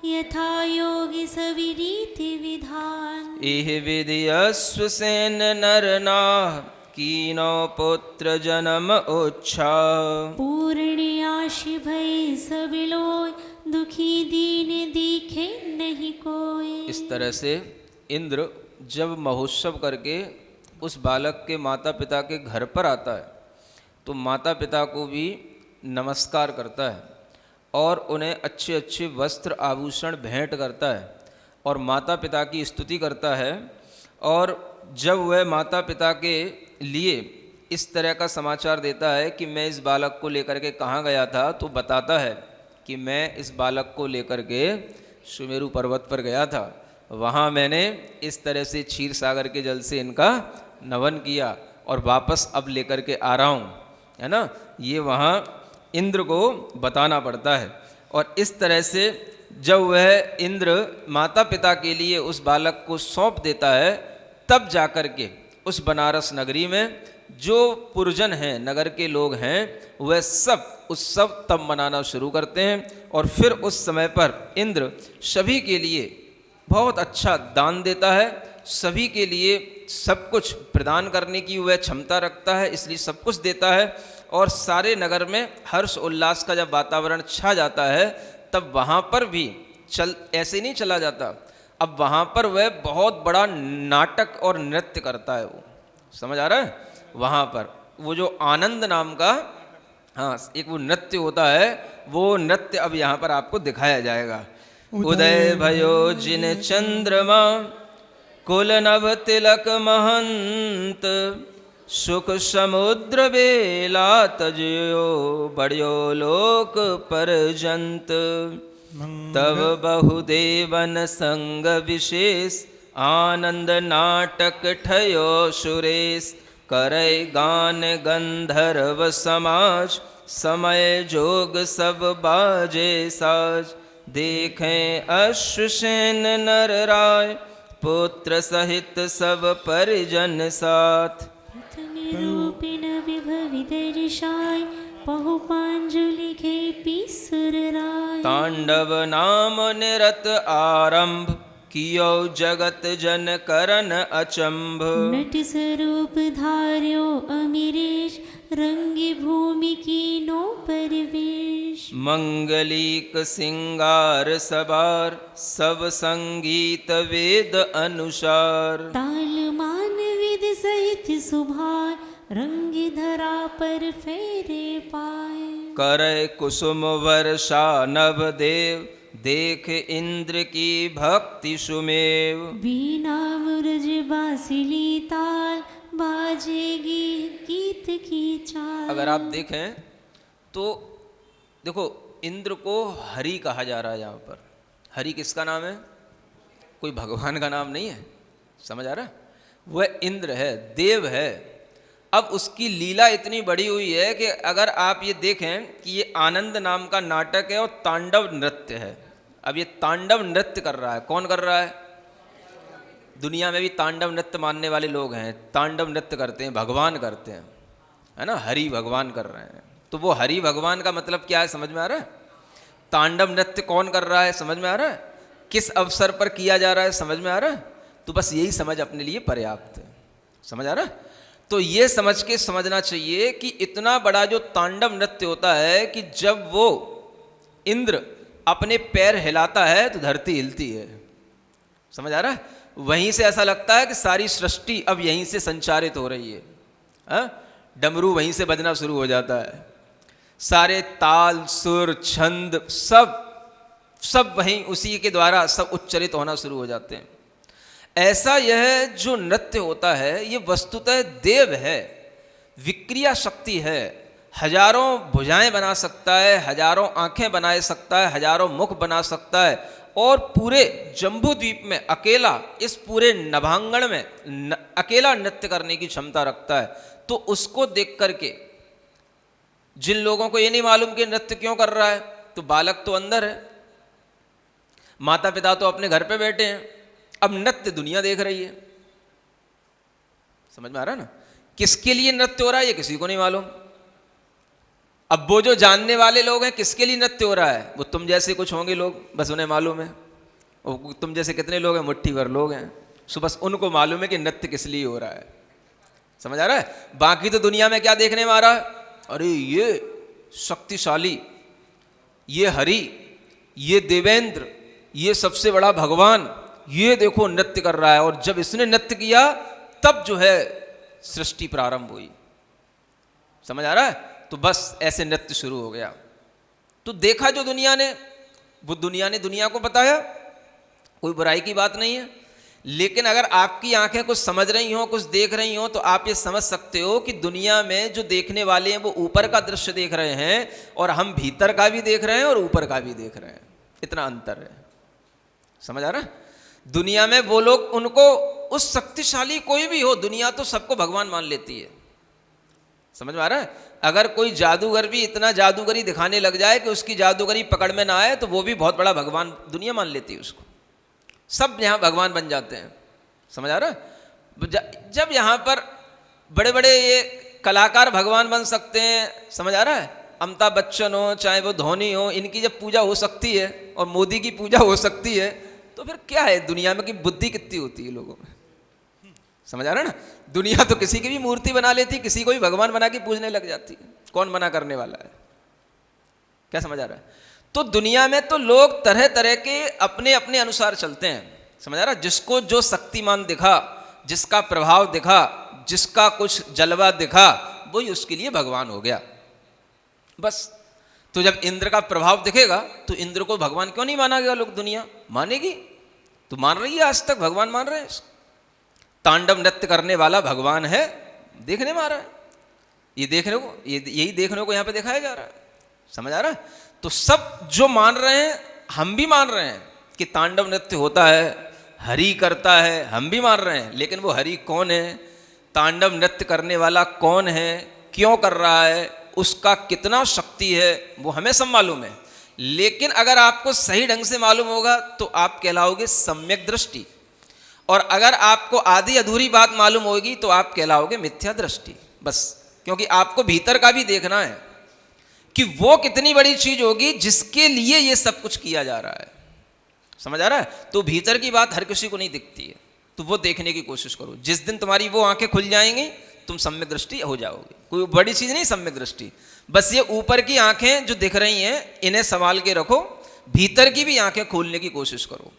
यथा योगी सवि रीति विधान। इह विधि अश्वसेन नर नाह, कीनो पुत्र जन्म उत्साह। पूर्ण आशि भय सब लोय, दुखी दीन दिखे नहीं कोई। इस तरह से इंद्र जब महोत्सव करके उस बालक के माता पिता के घर पर आता है तो माता पिता को भी नमस्कार करता है और उन्हें अच्छे अच्छे वस्त्र आभूषण भेंट करता है और माता पिता की स्तुति करता है। और जब वह माता पिता के लिए इस तरह का समाचार देता है कि मैं इस बालक को लेकर के कहाँ गया था, तो बताता है कि मैं इस बालक को लेकर के सुमेरु पर्वत पर गया था, वहाँ मैंने इस तरह से क्षीर सागर के जल से इनका नवन किया और वापस अब लेकर के आ रहा हूँ, है ना। ये वहाँ इंद्र को बताना पड़ता है। और इस तरह से जब वह इंद्र माता पिता के लिए उस बालक को सौंप देता है, तब जाकर के उस बनारस नगरी में जो पुरजन हैं, नगर के लोग हैं, वह सब उत्सव तब मनाना शुरू करते हैं। और फिर उस समय पर इंद्र सभी के लिए बहुत अच्छा दान देता है, सभी के लिए सब कुछ प्रदान करने की वह क्षमता रखता है, इसलिए सब कुछ देता है। और सारे नगर में हर्ष उल्लास का जब वातावरण छा जाता है, तब वहाँ पर भी ऐसे नहीं चला जाता, अब वहाँ पर वह बहुत बड़ा नाटक और नृत्य करता है। वो समझ आ रहा है, वहाँ पर वो जो आनंद नाम का एक वो नृत्य होता है, वो नृत्य अब यहाँ पर आपको दिखाया जाएगा। उदय भयो जिन चंद्रमा, कुल नभ तिलक महंत, सुख समुद्र बेला तजयो, बढ़ियो लोक परजंत। तब बहुदेवन संग विशेष, आनंद नाटक ठयो सुरेश। करय गान गंधर्व समाज, समय जोग सब बाजे साज। देखें अश्वसेन नर राय, पुत्र सहित सब परिजन साथ। रूपिण विभवि दर्शाय, बहुपांजुलि खेपी सुर राय। तांडव नाम निरत आरंभ, कियो जगत जन करन अचंभ। नट स्वरूप धार्यो अमीरेश, रंगी भूमि कीनो परिवेश। मंगलीक सिंगार सबार, सब संगीत वेद अनुसार। ताल मान विधि सहित सुभार, रंगी धरा पर फेरे पाए। करय कुसुम वर्षा नभ देव, देख इंद्र की भक्ति सुमेव। बीना मुरज बांसुरी ताल, बाजेगी गीत की चाल। अगर आप देखें तो देखो, इंद्र को हरि कहा जा रहा है यहाँ पर। हरि किसका नाम है? कोई भगवान का नाम नहीं है, समझ आ रहा है? वह इंद्र है, देव है। अब उसकी लीला इतनी बड़ी हुई है कि अगर आप ये देखें कि ये आनंद नाम का नाटक है और तांडव नृत्य है। अब ये तांडव नृत्य कर रहा है, कौन कर रहा है? दुनिया में भी तांडव नृत्य मानने वाले लोग हैं, तांडव नृत्य करते हैं, भगवान करते हैं, है ना। हरि भगवान कर रहे हैं, तो वो हरि भगवान का मतलब क्या है, समझ में आ रहा है? तांडव नृत्य कौन कर रहा है, समझ में आ रहा है? किस अवसर पर किया जा रहा है, समझ में आ रहा है? तो बस यही समझ अपने लिए पर्याप्त है, समझ आ रहा है? तो ये समझ के समझना चाहिए कि इतना बड़ा जो तांडव नृत्य होता है कि जब वो इंद्र अपने पैर हिलाता है तो धरती हिलती है, समझ आ रहा है? वहीं से ऐसा लगता है कि सारी सृष्टि अब यहीं से संचारित हो रही है। डमरू वहीं से बजना शुरू हो जाता है, सारे ताल सुर छंद सब वहीं उसी के द्वारा सब उच्चरित होना शुरू हो जाते हैं। ऐसा यह जो नृत्य होता है ये वस्तुतः देव है, विक्रिया शक्ति है, हजारों भुजाएं बना सकता है, हजारों आंखें बना सकता है, हजारों मुख बना सकता है और पूरे जम्बू द्वीप में अकेला, इस पूरे नभांगण में अकेला नृत्य करने की क्षमता रखता है। तो उसको देख करके जिन लोगों को ये नहीं मालूम कि नृत्य क्यों कर रहा है, तो बालक तो अंदर है, माता पिता तो अपने घर पे बैठे हैं, अब नृत्य दुनिया देख रही है। समझ में आ रहा है ना? किसके लिए नृत्य हो रहा है ये किसी को नहीं मालूम। अब वो जो जानने वाले लोग हैं, किसके लिए नृत्य हो रहा है? वो तुम जैसे कुछ होंगे लोग, बस उन्हें मालूम है। और तुम जैसे कितने लोग हैं? मुट्ठी भर लोग हैं। सो बस उनको मालूम है कि नृत्य किस लिए हो रहा है। समझ आ रहा है? बाकी तो दुनिया में क्या देखने में आ रहा है? अरे ये शक्तिशाली, ये हरि, ये देवेंद्र, ये सबसे बड़ा भगवान, ये देखो नृत्य कर रहा है। और जब इसने नृत्य किया तब जो है सृष्टि प्रारंभ हुई। समझ आ रहा है? तो बस ऐसे नृत्य शुरू हो गया। तो देखा जो दुनिया ने, वो दुनिया ने दुनिया को बताया, कोई बुराई की बात नहीं है। लेकिन अगर आपकी आंखें कुछ समझ रही हो, कुछ देख रही हो, तो आप ये समझ सकते हो कि दुनिया में जो देखने वाले हैं वो ऊपर का दृश्य देख रहे हैं और हम भीतर का भी देख रहे हैं और ऊपर का भी देख रहे हैं। इतना अंतर है। समझ आ रहा है? दुनिया में वो लोग, उनको उस शक्तिशाली कोई भी हो, दुनिया तो सबको भगवान मान लेती है। समझ में आ रहा है? अगर कोई जादूगर भी इतना जादूगरी दिखाने लग जाए कि उसकी जादूगरी पकड़ में ना आए, तो वो भी बहुत बड़ा भगवान दुनिया मान लेती है उसको। सब यहाँ भगवान बन जाते हैं। समझ आ रहा है? जब यहाँ पर बड़े बड़े ये कलाकार भगवान बन सकते हैं, समझ आ रहा है? अमिताभ बच्चन हो, चाहे वो धोनी हो, इनकी जब पूजा हो सकती है और मोदी की पूजा हो सकती है, तो फिर क्या है दुनिया में कि बुद्धि कितनी होती है लोगों में। समझ आ रहा है ना? दुनिया तो किसी की भी मूर्ति बना लेती, किसी को भी भगवान बना के पूजने लग जाती है। कौन मना करने वाला है? क्या समझ आ रहा है? तो दुनिया में तो लोग तरह तरह के अपने अपने अनुसार चलते हैं। समझ आ रहा है? जिसको जो शक्तिमान दिखा, जिसका प्रभाव दिखा, जिसका कुछ जलवा दिखा, वही उसके लिए भगवान हो गया। बस। तो जब इंद्र का प्रभाव दिखेगा तो इंद्र को भगवान क्यों नहीं माना गया? लोग, दुनिया मानेगी तो मान रही है, आज तक भगवान मान रहे हैं। तांडव नृत्य करने वाला भगवान है, देखने में आ रहा है। ये देखने को, यही देखने को यहाँ पे दिखाया जा रहा है। समझ आ रहा है? तो सब जो मान रहे हैं, हम भी मान रहे हैं कि तांडव नृत्य होता है, हरि करता है, हम भी मान रहे हैं। लेकिन वो हरि कौन है, तांडव नृत्य करने वाला कौन है, क्यों कर रहा है, उसका कितना शक्ति है, वो हमें सब मालूम है। लेकिन अगर आपको सही ढंग से मालूम होगा तो आप कहलाओगे सम्यक दृष्टि, और अगर आपको आधी अधूरी बात मालूम होगी तो आप कहलाओगे मिथ्या दृष्टि। बस। क्योंकि आपको भीतर का भी देखना है कि वो कितनी बड़ी चीज होगी जिसके लिए ये सब कुछ किया जा रहा है। समझ आ रहा है? तो भीतर की बात हर किसी को नहीं दिखती है, तो वो देखने की कोशिश करो। जिस दिन तुम्हारी वो आंखें खुल जाएंगी, तुम सम्यक दृष्टि हो जाओगे। कोई बड़ी चीज नहीं सम्यक दृष्टि, बस ये ऊपर की आंखें जो दिख रही हैं, इन्हें संभाल के रखो, भीतर की भी आंखें खोलने की कोशिश करो।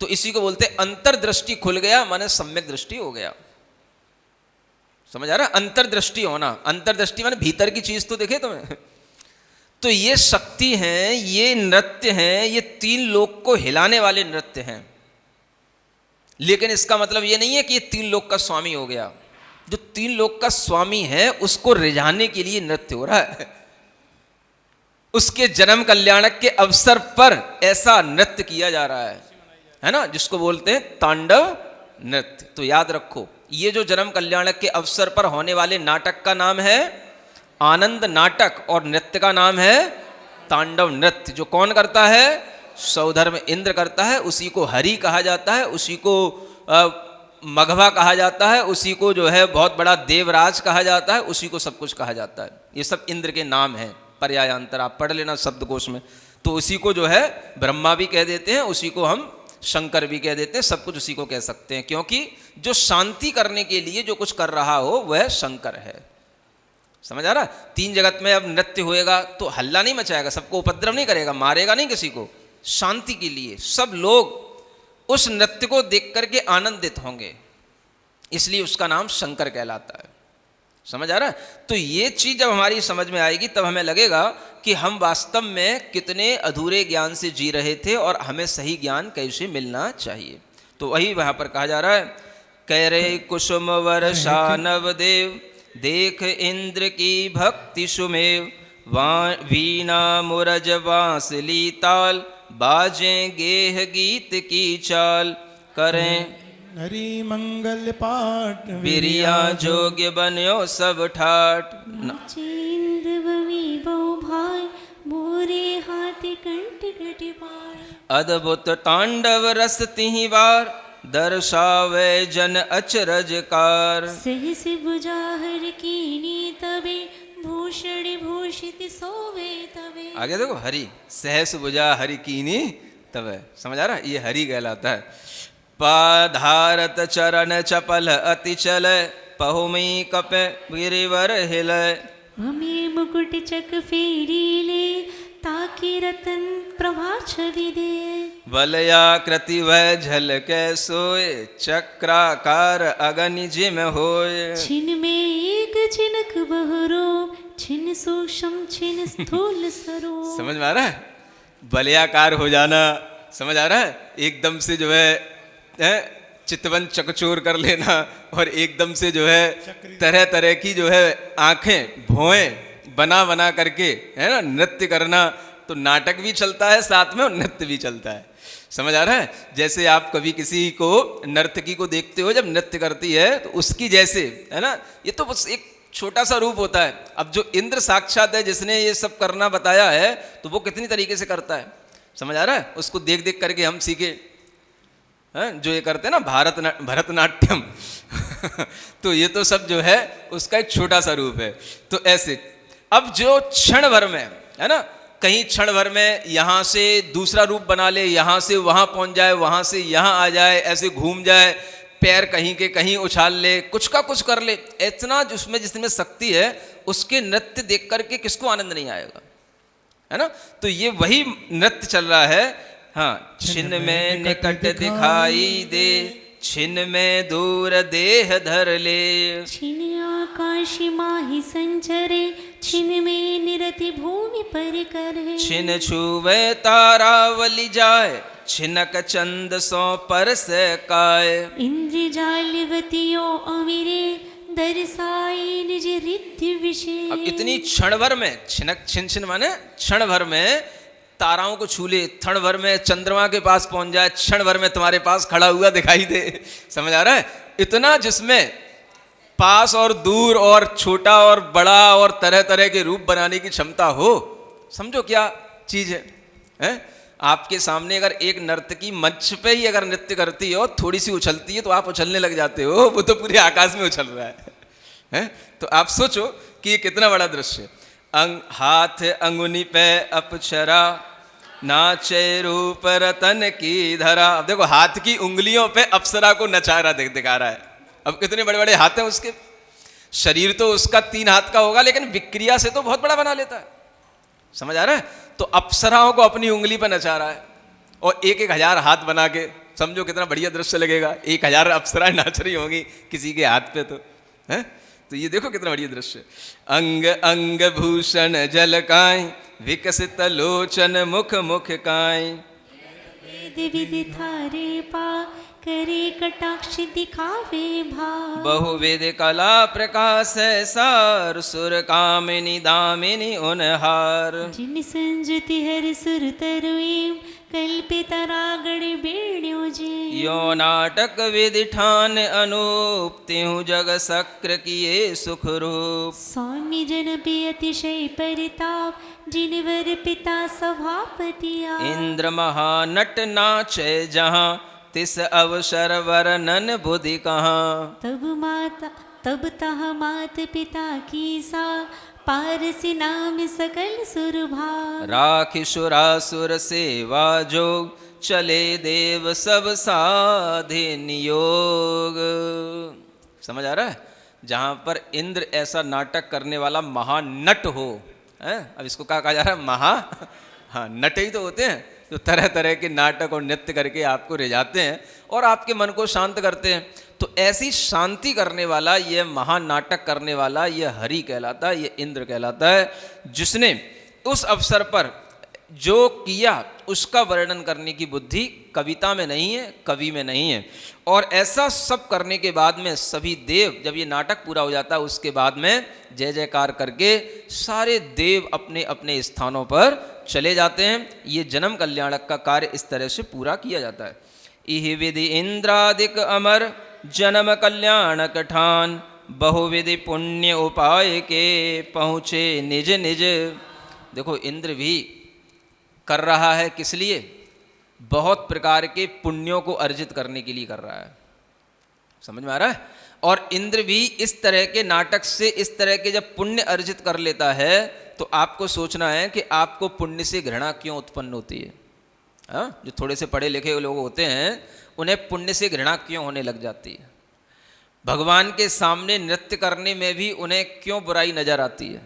तो इसी को बोलते अंतर्दृष्टि खुल गया, माने सम्यक दृष्टि हो गया। समझ आ रहा है? अंतर्दृष्टि होना, अंतर्दृष्टि माने भीतर की चीज तो दिखे तुम्हें। तो ये शक्ति हैं, ये नृत्य हैं, ये तीन लोक को हिलाने वाले नृत्य हैं। लेकिन इसका मतलब ये नहीं है कि ये तीन लोक का स्वामी हो गया। जो तीन लोक का स्वामी है उसको रिझाने के लिए नृत्य हो रहा है। उसके जन्म कल्याणक के अवसर पर ऐसा नृत्य किया जा रहा है ना, जिसको बोलते हैं तांडव नृत्य। तो याद रखो, ये जो जन्म कल्याणक के अवसर पर होने वाले नाटक का नाम है आनंद नाटक, और नृत्य का नाम है तांडव नृत्य। जो कौन करता है? सौधर्म इंद्र करता है। उसी को हरि कहा जाता है, उसी को मघवा कहा जाता है, उसी को जो है बहुत बड़ा देवराज कहा जाता है, उसी को सब कुछ कहा जाता है। ये सब इंद्र के नाम हैं, पर्यायांतर आप पढ़ लेना शब्दकोश में। तो उसी को जो है ब्रह्मा भी कह देते हैं, उसी को हम शंकर भी कह देते हैं, सब कुछ उसी को कह सकते हैं। क्योंकि जो शांति करने के लिए जो कुछ कर रहा हो वह शंकर है। समझ आ रहा? तीन जगत में अब नृत्य होएगा तो हल्ला नहीं मचाएगा, सबको उपद्रव नहीं करेगा, मारेगा नहीं किसी को। शांति के लिए सब लोग उस नृत्य को देख करके आनंदित होंगे, इसलिए उसका नाम शंकर कहलाता है। समझ आ रहा है? तो ये चीज जब हमारी समझ में आएगी तब हमें लगेगा कि हम वास्तव में कितने अधूरे ज्ञान से जी रहे थे और हमें सही ज्ञान कैसे मिलना चाहिए। तो वही वहां पर कहा जा रहा है, कह रहे कुसुम वर्षा नवदेव, देख इंद्र की भक्ति सुमेव, वीणा मुरज बांसुरी ताल, बाजे गेह गीत की चाल, करें हरि मंगल पाठ बिरिया जोग्य बन्यो सब ठाट। चेंद्र भवी मोरे हाथी कंठ घट पाए। अद्भुत तांडव रस तिहि बार दर्शावे जन अचरजकार। सहस भुजा हर कीनी तबे भूषण भूषित सोवे तबे। आगे देखो, हरि सहस भुजा हरि कीनी तब, समझ आ रहा है? ये हरि कहलाता है। पाधारत चरण चपल अति चल पहुमी कप गिरिवर हिलय। हमें मुकुट चक फेरी ले ताकि रतन प्रभा छवि दे। वलयाकृति वह झलके सोए चक्राकार अगनि जिम होय। छिन में एक छिनक बहरो छिन सूक्ष्म छिन स्थूल सरो। समझ में आ रहा है? वलयाकार हो जाना, समझ आ रहा है? एकदम से जो है चितवन चकचोर कर लेना, और एकदम से जो है तरह तरह की जो है आंखें भौएं बना बना करके, है ना, नृत्य करना। तो नाटक भी चलता है साथ में और नृत्य भी चलता है। समझ आ रहा है? जैसे आप कभी किसी को नर्तकी को देखते हो जब नृत्य करती है तो उसकी जैसे, है ना, ये तो बस एक छोटा सा रूप होता है। अब जो इंद्र साक्षात है जिसने ये सब करना बताया है, तो वो कितनी तरीके से करता है, समझ आ रहा है? उसको देख देख करके हम सीखे, जो ये करते हैं ना भरतनाट्यम तो ये तो सब जो है उसका एक छोटा सा रूप है। तो ऐसे अब जो क्षण भर में, है ना, कहीं क्षण भर में यहाँ से दूसरा रूप बना ले, यहाँ से वहाँ पहुँच जाए, वहाँ से यहाँ आ जाए, ऐसे घूम जाए, पैर कहीं के कहीं उछाल ले, कुछ का कुछ कर ले, इतना जिसमें शक्ति है उसके नृत्य देख करके किसको आनंद नहीं आएगा, है ना? तो ये वही नृत्य चल रहा है। हाँ, छिन में निकट दिखाई दे, छिन में दूर देह धर ले। छिन आकाश माहि संचरे, छिन में निरति भूमि पर करे। छिन छुवे तारावली जाए, छिनक चंद सौ पर से काय। इंद्र जालवतियों अमीरे दर्शाई निज रिद्धि विशेष। अब इतनी क्षण भर में, छिनक छिन छिन माने क्षण भर में ताराओं को छू ले, क्षण भर में चंद्रमा के पास पहुंच जाए, क्षण भर में तुम्हारे पास खड़ा हुआ दिखाई दे। समझ आ रहा है? इतना जिसमें पास और दूर और छोटा और बड़ा और तरह तरह के रूप बनाने की क्षमता हो, समझो क्या चीज है? आपके सामने अगर एक नर्तकी मंच पे ही अगर नृत्य करती है और थोड़ी सी उछलती है तो आप उछलने लग जाते हो, वो तो पूरे आकाश में उछल रहा है? तो आप सोचो कि ये कितना बड़ा दृश्य। हाथ अंगुनी पे अप्सरा नाचे रूप रतन की धरा। अब देखो हाथ की उंगलियों पे अप्सरा को नचा रहा दिखा रहा है। अब कितने बड़े बड़े हाथ हैं उसके। शरीर तो उसका 3 हाथ का होगा, लेकिन विक्रिया से तो बहुत बड़ा बना लेता है। समझ आ रहा है? तो अप्सराओं को अपनी उंगली पर नचा रहा है, और 1,000 हाथ बना के, समझो कितना बढ़िया दृश्य लगेगा। 1,000 अप्सराएं नाच रही होंगी किसी के हाथ पे, तो है। तो ये देखो कितना बढ़िया दृश्य। अंग अंग भूषण झलकाएं, विकसित लोचन मुख मुख काएं। वेद विधि थारे पा करे कटाक्ष दिखावे भाव। बहुविध कला प्रकाश सार, सुर कामिनी दामिनी उनहार। जिन संजुति हर सुर तरुएम, कल्पित रागण बेण्यो जे। यो नाटक विधि ठान अनूप, त्यों जग शक्र किए सुख रूप। स्वामी जन पे अतिशय परिताप, जिनवर पिता सभापतिया। इंद्र महानट नाचे जहाँ, तिस अवसर वर्णन बुद्धि कहाँ। तब तह मात पिता की सा, पारसी नाम सकल सुरभा। राखि सुरासुर सेवा जोग, चले देव सब साधे नियोग। समझ आ रहा है? जहाँ पर इंद्र ऐसा नाटक करने वाला महानट हो, है? अब इसको क्या कहा जा रहा है? हाँ, नट ही तो होते हैं जो तरह तरह के नाटक और नृत्य करके आपको रिझाते हैं और आपके मन को शांत करते हैं। तो ऐसी शांति करने वाला, ये महानाटक करने वाला, ये हरि कहलाता है, ये इंद्र कहलाता है, जिसने उस अवसर पर जो किया उसका वर्णन करने की बुद्धि कविता में नहीं है, कवि में नहीं है। और ऐसा सब करने के बाद में सभी देव, जब ये नाटक पूरा हो जाता है उसके बाद में जय जयकार करके सारे देव अपने अपने स्थानों पर चले जाते हैं। ये जन्म कल्याणक का कार्य इस तरह से पूरा किया जाता है। इहि विधि इंद्रादिक अमर, जन्म कल्याणक ठान, बहुविधि पुण्य उपाय के पहुँचे निज निज। देखो इंद्र भी कर रहा है किस लिए? बहुत प्रकार के पुण्यों को अर्जित करने के लिए कर रहा है। समझ में आ रहा है? और इंद्र भी इस तरह के नाटक से, इस तरह के जब पुण्य अर्जित कर लेता है तो आपको सोचना है कि आपको पुण्य से घृणा क्यों उत्पन्न होती है। हाँ, जो थोड़े से पढ़े लिखे लोग होते हैं उन्हें पुण्य से घृणा क्यों होने लग जाती है। भगवान के सामने नृत्य करने में भी उन्हें क्यों बुराई नजर आती है।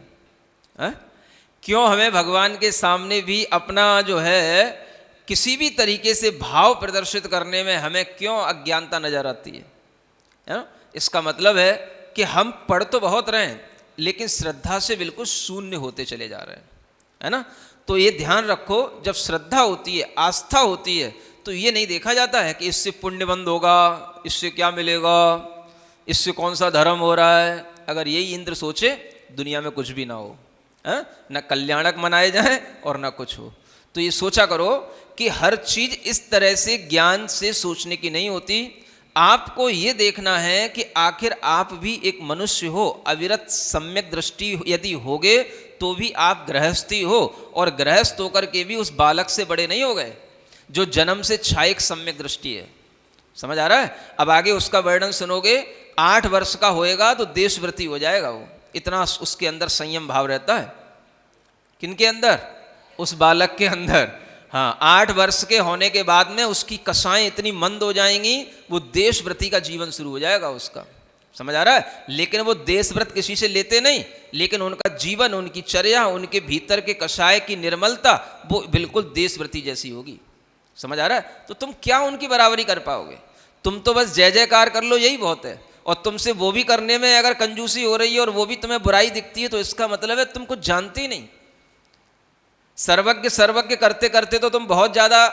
हाँ? क्यों हमें भगवान के सामने भी अपना जो है किसी भी तरीके से भाव प्रदर्शित करने में हमें क्यों अज्ञानता नजर आती है। हाँ? इसका मतलब है कि हम पढ़ तो बहुत रहे हैं लेकिन श्रद्धा से बिल्कुल शून्य होते चले जा रहे हैं, है ना। तो ये ध्यान रखो, जब श्रद्धा होती है, आस्था होती है, तो ये नहीं देखा जाता है कि इससे पुण्य बंद होगा, इससे क्या मिलेगा, इससे कौन सा धर्म हो रहा है। अगर यही इंद्र सोचे दुनिया में कुछ भी ना हो, न कल्याणक मनाए जाए और ना कुछ हो। तो ये सोचा करो कि हर चीज इस तरह से ज्ञान से सोचने की नहीं होती। आपको ये देखना है कि आखिर आप भी एक मनुष्य हो, अविरत सम्यक दृष्टि यदि होगे तो भी आप गृहस्थी हो, और गृहस्थ होकर के भी उस बालक से बड़े नहीं हो गए जो जन्म से छायक सम्यक दृष्टि है। समझ आ रहा है? अब आगे उसका वर्णन सुनोगे। 8 वर्ष का होएगा तो देशव्रती हो जाएगा वो, इतना उसके अंदर संयम भाव रहता है। किनके अंदर? उस बालक के अंदर। हाँ, 8 वर्ष के होने के बाद में उसकी कसाएं इतनी मंद हो जाएंगी, वो देशव्रती का जीवन शुरू हो जाएगा उसका। समझ आ रहा है? लेकिन वो देशव्रत किसी से लेते नहीं, लेकिन उनका जीवन, उनकी चर्या, उनके भीतर के कषाय की निर्मलता वो बिल्कुल देशव्रती जैसी होगी। समझ आ रहा है? तो तुम क्या उनकी बराबरी कर पाओगे? तुम तो बस जय जयकार कर लो, यही बहुत है। और तुमसे वो भी करने में अगर कंजूसी हो रही है और वो भी तुम्हें बुराई दिखती है तो इसका मतलब है तुम कुछ जानते ही नहीं। सर्वज्ञ सर्वज्ञ करते करते तो तुम बहुत ज़्यादा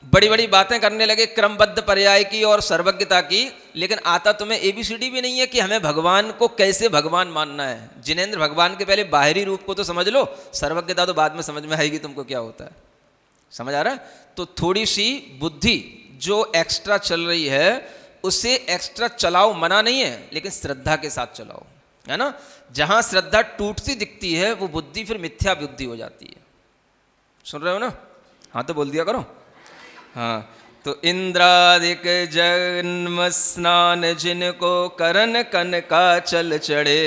बड़ी बड़ी बातें करने लगे क्रमबद्ध पर्याय की और सर्वज्ञता की, लेकिन आता तुम्हें ABCD भी नहीं है कि हमें भगवान को कैसे भगवान मानना है। जिनेंद्र, भगवान के पहले बाहरी रूप को तो समझ लो, सर्वज्ञता तो बाद में समझ में आएगी तुमको क्या होता है। समझ आ रहा है? तो थोड़ी सी बुद्धि जो एक्स्ट्रा चल रही है उसे एक्स्ट्रा चलाओ, मना नहीं है, लेकिन श्रद्धा के साथ चलाओ, है ना। जहां श्रद्धा टूटती दिखती है वो बुद्धि फिर मिथ्या बुद्धि हो जाती है। सुन रहे हो ना? हाँ तो बोल दिया करो। हाँ, तो इंद्रादिक जन्म स्नान जिनको करन कनका चल चढ़े,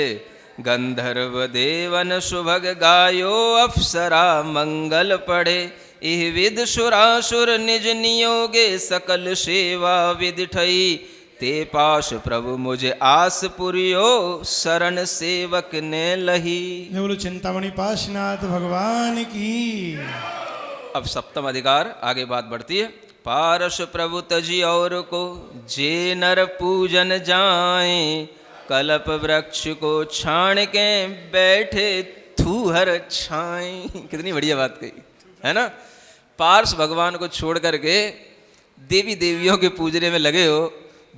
गंधर्व देवन सुभग गायो अप्सरा मंगल पढ़े, इह विद सुरासुर निज नियोगे सकल सेवा विद ठई, ते पाश प्रभु मुझे आस पुरियो शरण सेवक ने लही। बोलो चिंतामणि पाशनाथ भगवान की। अब सप्तम अधिकार, आगे बात बढ़ती है। पारस प्रभु तजी और को जे नर पूजन जाए, कल्प वृक्ष को छाण के बैठे थूहर छाए। कितनी बढ़िया बात कही है ना। पार्श भगवान को छोड़ करके देवी देवियों के पूजने में लगे हो,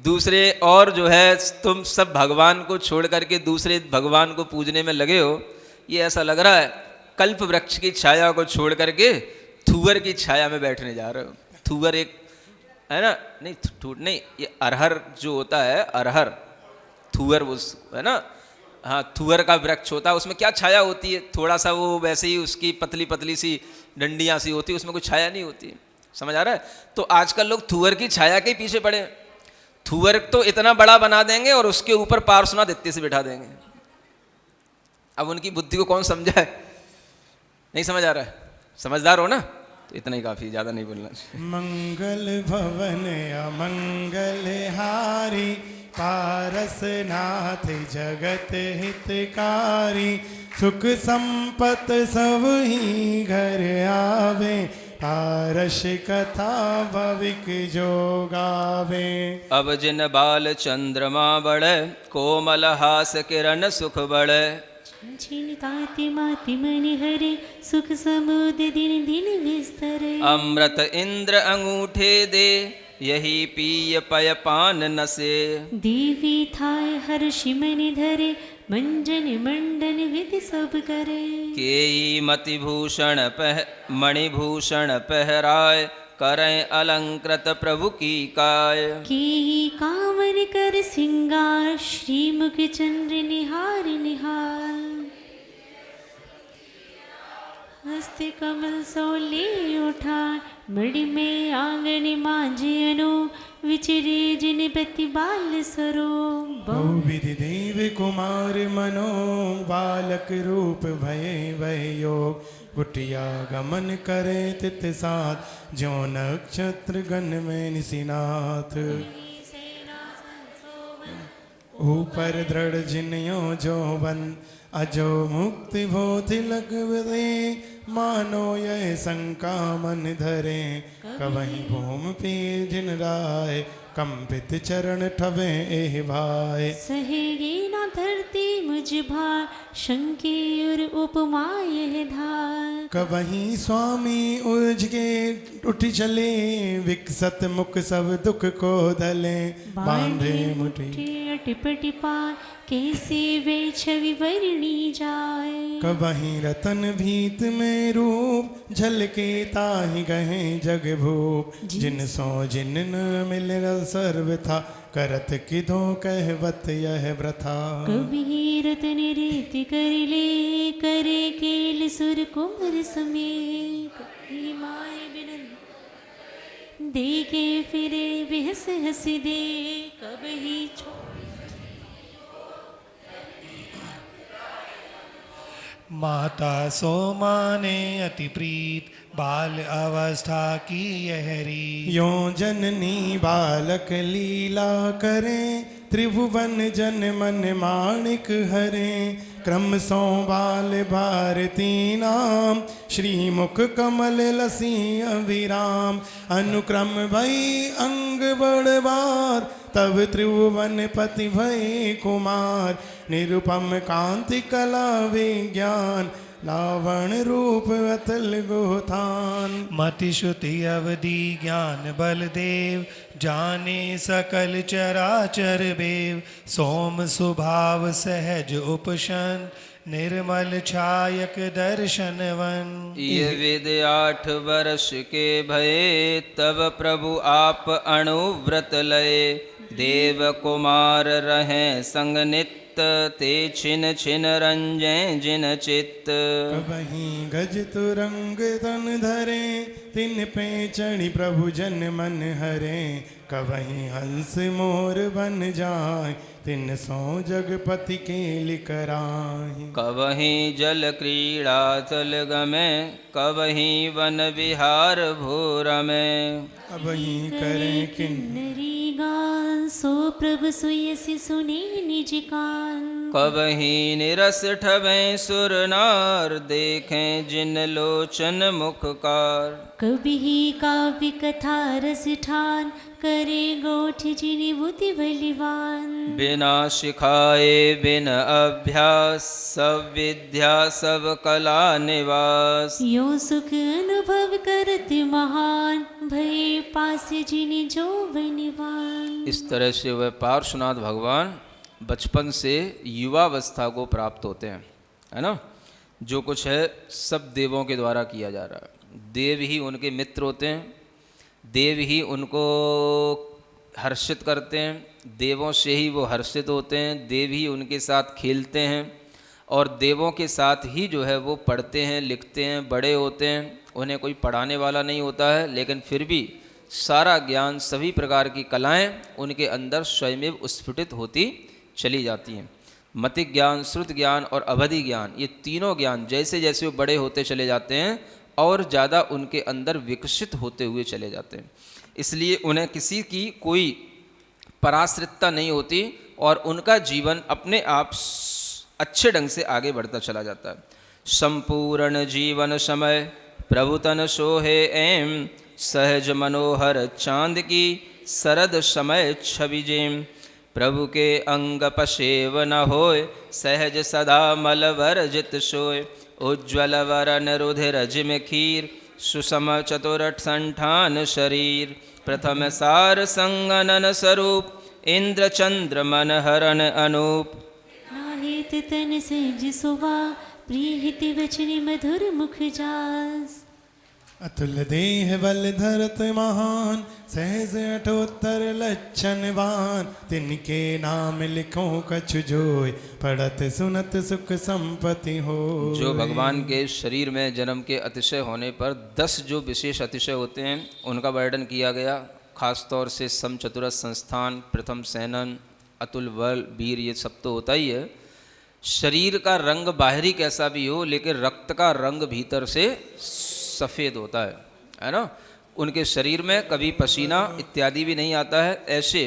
दूसरे और जो है तुम सब भगवान को छोड़ करके दूसरे भगवान को पूजने में लगे हो। ये ऐसा लग रहा है कल्प वृक्ष की छाया को छोड़ करके थूअर की छाया में बैठने जा रहे हो। थूअर एक है ना, नहीं ये अरहर जो होता है, अरहर थूअर वो है ना। हाँ, थूअर का वृक्ष होता है, उसमें क्या छाया होती है, थोड़ा सा वो वैसे ही उसकी पतली पतली सी डंडियाँ सी होती है, उसमें कोई छाया नहीं होती। समझ आ रहा है? तो आजकल लोग थूअर की छाया के पीछे पड़े। थूअर तो इतना बड़ा बना देंगे और उसके ऊपर पार्श्वनाथ से बिठा देंगे। अब उनकी बुद्धि को कौन समझाए? नहीं समझ आ रहा है? समझदार हो ना, तो इतना ही काफी, ज्यादा नहीं बोलना। मंगल भवन अमंगल हारी, पारसनाथ जगत हितकारी, सुख संपत सब ही घर आवे, पारस कथा भविक जो गावे। अब जिन बाल चंद्रमा बड़े, कोमल हास किरण सुख बड़े, ताति माति मणि हरे, सुख समुद्र दिन दिन विस्तरे। अमृत इंद्र अंगूठे दे, यही पिय पय पान नसे, देवी थाय हर्षि मणि धरे, मंजन मंडन विधि सब करे। केई मति भूषण मणिभूषण पहराय, करें अलंकृत प्रभु की काय। केही कांवर कर सिंगार, श्रीमुख चंद्र निहार निहार। हस्ते कमल सोले उठा मणि में आंगन मांझे अनु विचरे जिन पति बाल स्वरूप बहुविधि देव कुमार मनो बालक रूप भय वह योग कुटिया गमन करे तित साथ जो नक्षत्र गण में निशिनाथ ऊपर दृढ़ जिन्यो जो बन अजो मुक्ति भो तिलक दे मानो यह शंका मन धरे कवहीं भूम पे जिन राय कंपित चरण ठवे एह भाई सहेगी न धरती मुझ भार शंकी और उपमा यह धार कवहीं स्वामी उलझ के उठ चले विकसत मुख सब दुख को धले बांधे मुठी अटिपटि पार कैसे वे छवि वर्णी जाए कवहीं रतन भीत में रूप झलके ताहि गहे जग भूप जिन सो जिन न मिल सर्व था करत किधो कहवत यह व्रथा कभी रतन रीति कर ले करे केल सुर कुमर समेत कभी माए बिनन देखे फिरे बेहस हंस दे कभी माता सो माने अति प्रीत बाल अवस्था की यह रीत यो जननी बालक लीला करे त्रिभुवन जन मन माणिक हरे क्रम सो बाल भारती नाम श्रीमुख कमल लसी अविराम अनुक्रम भई अंग बड़बार तब त्रिभुवन पति भय कुमार निरुपम कांति कला विज्ञान लावण रूप अतल गोथान मति श्रुति अवधि ज्ञान बल देव जाने सकल चराचर बेव सोम स्वभाव सहज उपशन निर्मल छायक दर्शनवन ये वेद 8 वर्ष के भये तब प्रभु आप अणुव्रत लये देव कुमार रहें संग नित्य ते छिन छिन रंजै जिन चित्त कबहीं गज तुरंग तन धरे तिन पे चढ़ी प्रभु जन मन हरे कबहीं हंस मोर बन जाय तिन सो जगपति के लिकराहि कबहीं जल क्रीड़ा तल गमे कबहीं वन विहार भूर में कबहीं करें किन नरी गान सो प्रभु सुयसि सुने निज कान कबहीं निरस ठवें सुर नार देखें जिन लोचन मुखकार कभी काव्य कथा रस ठान करे गोठ जिनि बुद्धि बलिवान बिना सिखाए बिन अभ्यास सब विद्या सब कला निवास यो सुख अनुभव करत महान भय पास जिनि जो बनिवान। इस तरह से वह पार्श्वनाथ भगवान बचपन से युवावस्था को प्राप्त होते हैं, है ना। जो कुछ है सब देवों के द्वारा किया जा रहा है। देव ही उनके मित्र होते हैं, देव ही उनको हर्षित करते हैं, देवों से ही वो हर्षित होते हैं, देव ही उनके साथ खेलते हैं और देवों के साथ ही जो है वो पढ़ते हैं, लिखते हैं, बड़े होते हैं। उन्हें कोई पढ़ाने वाला नहीं होता है, लेकिन फिर भी सारा ज्ञान, सभी प्रकार की कलाएं उनके अंदर स्वयमेव स्फुटित होती चली जाती हैं। मतिक ज्ञान, श्रुत ज्ञान और अवधि ज्ञान, ये तीनों ज्ञान जैसे जैसे वो बड़े होते चले जाते हैं और ज़्यादा उनके अंदर विकसित होते हुए चले जाते हैं। इसलिए उन्हें किसी की कोई पराश्रितता नहीं होती और उनका जीवन अपने आप अच्छे ढंग से आगे बढ़ता चला जाता है। संपूर्ण जीवन समय प्रभुतन सोहे एम सहज मनोहर चांद की शरद समय छवि जेम प्रभु के अंग पशेव न होय सहज सदा मलवर जित सोय उज्ज्वल वरन रुधिर जिम खीर सुसम चतुरठ संठान शरीर प्रथम सार संगनन स्वरूप इंद्र चंद्र मन हरण अनूप नाहित तन सहज सुवा प्रीहित वचन मधुर मुख जास। अतुल देह बल धरत महान, सहज अठोत्तर लक्षणवान। तिनके नाम लिखो कछु जोय, पढ़त सुनत सुख संपत्ति हो। जो भगवान के शरीर में जन्म के अतिशय होने पर 10 जो विशेष अतिशय होते हैं उनका वर्णन किया गया। खास तौर से समचतुरस संस्थान, प्रथम सैनन, अतुल बल, वीर, ये सब तो होता ही है। शरीर का रंग बाहरी कैसा भी हो, लेकिन रक्त का रंग भीतर से सफ़ेद होता है ना। उनके शरीर में कभी पसीना इत्यादि भी नहीं आता है। ऐसे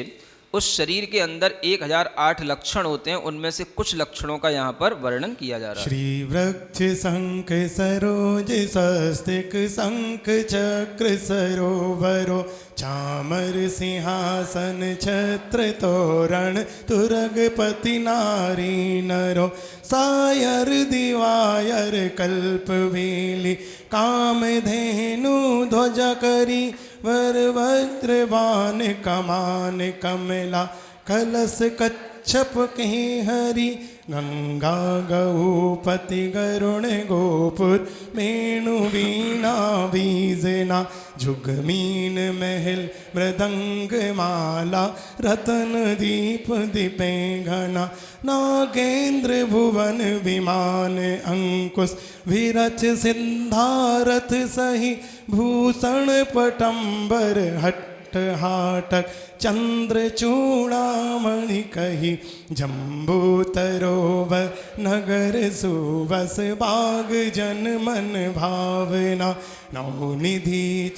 उस शरीर के अंदर 1008 लक्षण होते हैं, उनमें से कुछ लक्षणों का यहाँ पर वर्णन किया जा रहा है। श्री वृक्ष शंख सरोज स्वस्तिक शंख चक्र सरोवरो, चामर सिंहासन छत्र तोरण तुरगपति नारी नरो। सायर दिवायर कल्प वेली, कामधेनु ध्वज करी, वर वज्रवान कमान कमला, कलश कच्छप के हरि। गंगा गौपति गरुण गोपुर, वेणु वीणा बीजना, जुगमीन महल मृदंग माला, रतन दीप दीपे घना। नागेंद्र भुवन विमान अंकुश, विरच सिंधारथ सही, भूषण पटंबर हट्ट हाटक, चंद्र चूड़ामणि कही। जम्बू तरोवर नगर सुबस, बाग जन मन भावना। नवनिधि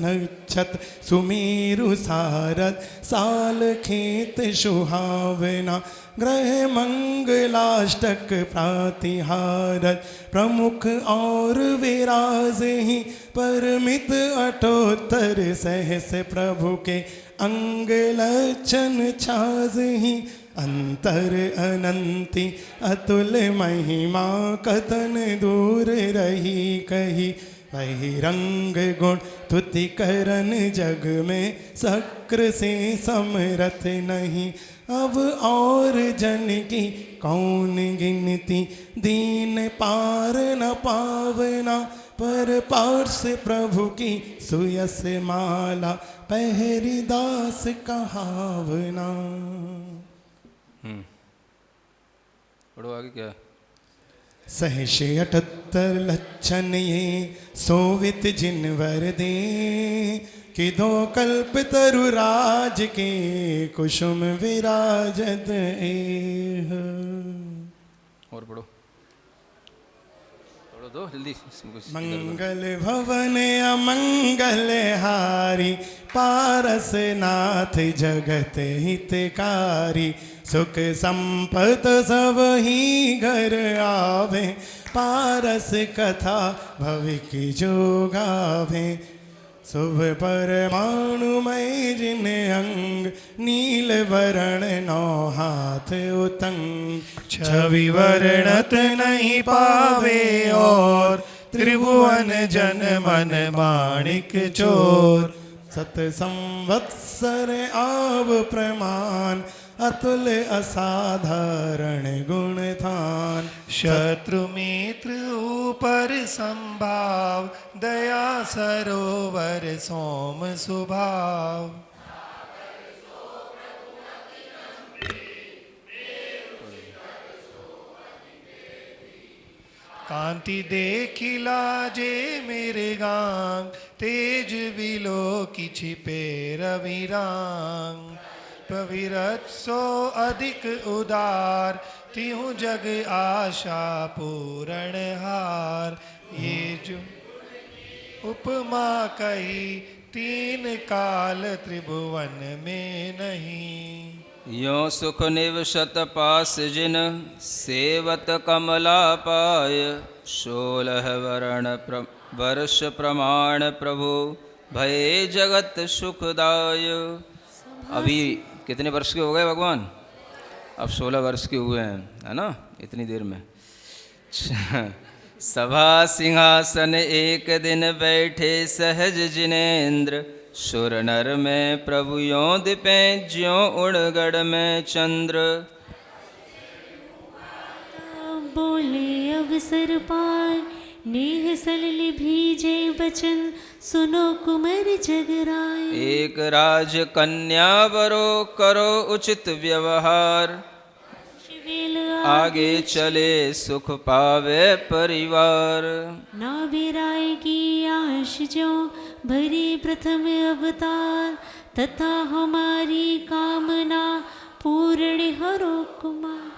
नक्षत सुमेरु सारद, साल खेत सुहावना। ग्रह मंगलाष्टक प्रातिहारत, प्रमुख और विराज ही। परमित अठोत्तर सहस प्रभु के, अंग लक्षण छाज ही। अंतर अनंति अतुल महिमा, कतन दूर रही कही। वही रंग गुण तुति करन, जग में शक्र से समरथ नहीं। अब और जन की कौन गिनती, दीन पार न पावना। पर पार्श प्रभु की सुयस माला, पहरी दास कहावना। पढ़ो आगे क्या। सहश 78 लक्षण ये, सोवित जिनवर दे। कि दो कल्प तरु राज के, कुसुम विराजत एह। और पढ़ो दो जल्दी। मंगल भवन अमंगल हारी, पारस नाथ जगत हितकारी। सुख संपत सब ही घर आवे, पारस कथा भविक जो गावे। शुभ परमाणुमय जिन अंग, नील वरण नौ हाथ उतंग। छवि वर्णत नहीं पावे और, त्रिभुवन जन मन माणिक चोर। सत संवत्सर आव प्रमाण, अतुल असाधारण गुण थान। शत्रु मित्र ऊपर संभाव, दया सरोवर सोम सुभाव। कांति देखिला जे मेरे गांग, तेज विलो की छिपे रविरांग। प्रविरत सो अधिक उदार, तिहु जग आशा पूरण हार। ये जो उपमा कही, तीन काल त्रिभुवन में नहीं। यो सुख निवसत पास जिन, सेवत कमला पाय। 16 वरण वर्ष प्रमाण प्रभु, भये जगत सुखदाय। अभी कितने वर्ष के हो गए भगवान? अब 16 वर्ष के हुए हैं, है ना, इतनी देर में। सभा सिंहासन एक दिन बैठे, सहज जिनेन्द्र। सुर नर में प्रभु यों दिपे, ज्यों उड़गड़ में चंद्र। बोले अवसर पार, नेह सलिल भीजे बचन सुनो कुमर जगराय। एक राज कन्या वरो करो उचित व्यवहार, शिवेल आगे चले सुख पावे परिवार। ना बिराय की आश जो भरी प्रथम अवतार, तथा हमारी कामना पूर्ण हरो कुमार।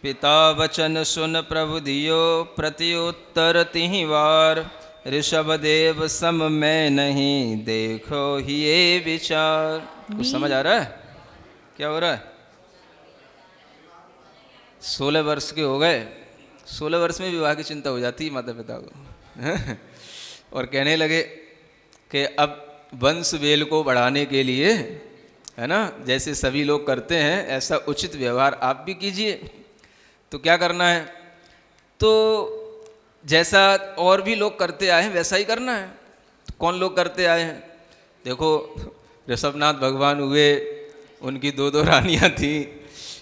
पिता वचन सुन प्रभु दियो, प्रत्युत्तर तिहि वार। ऋषभ देव सम में नहीं, देखो ही ये विचार। कुछ समझ आ रहा है क्या हो रहा है? 16 वर्ष के हो गए, 16 वर्ष में विवाह की चिंता हो जाती है माता पिता को और कहने लगे कि अब वंश वेल को बढ़ाने के लिए, है ना, जैसे सभी लोग करते हैं ऐसा उचित व्यवहार आप भी कीजिए। तो क्या करना है? तो जैसा और भी लोग करते आए हैं वैसा ही करना है। तो कौन लोग करते आए हैं? देखो, ऋषभनाथ भगवान हुए, उनकी 2 रानियां थी,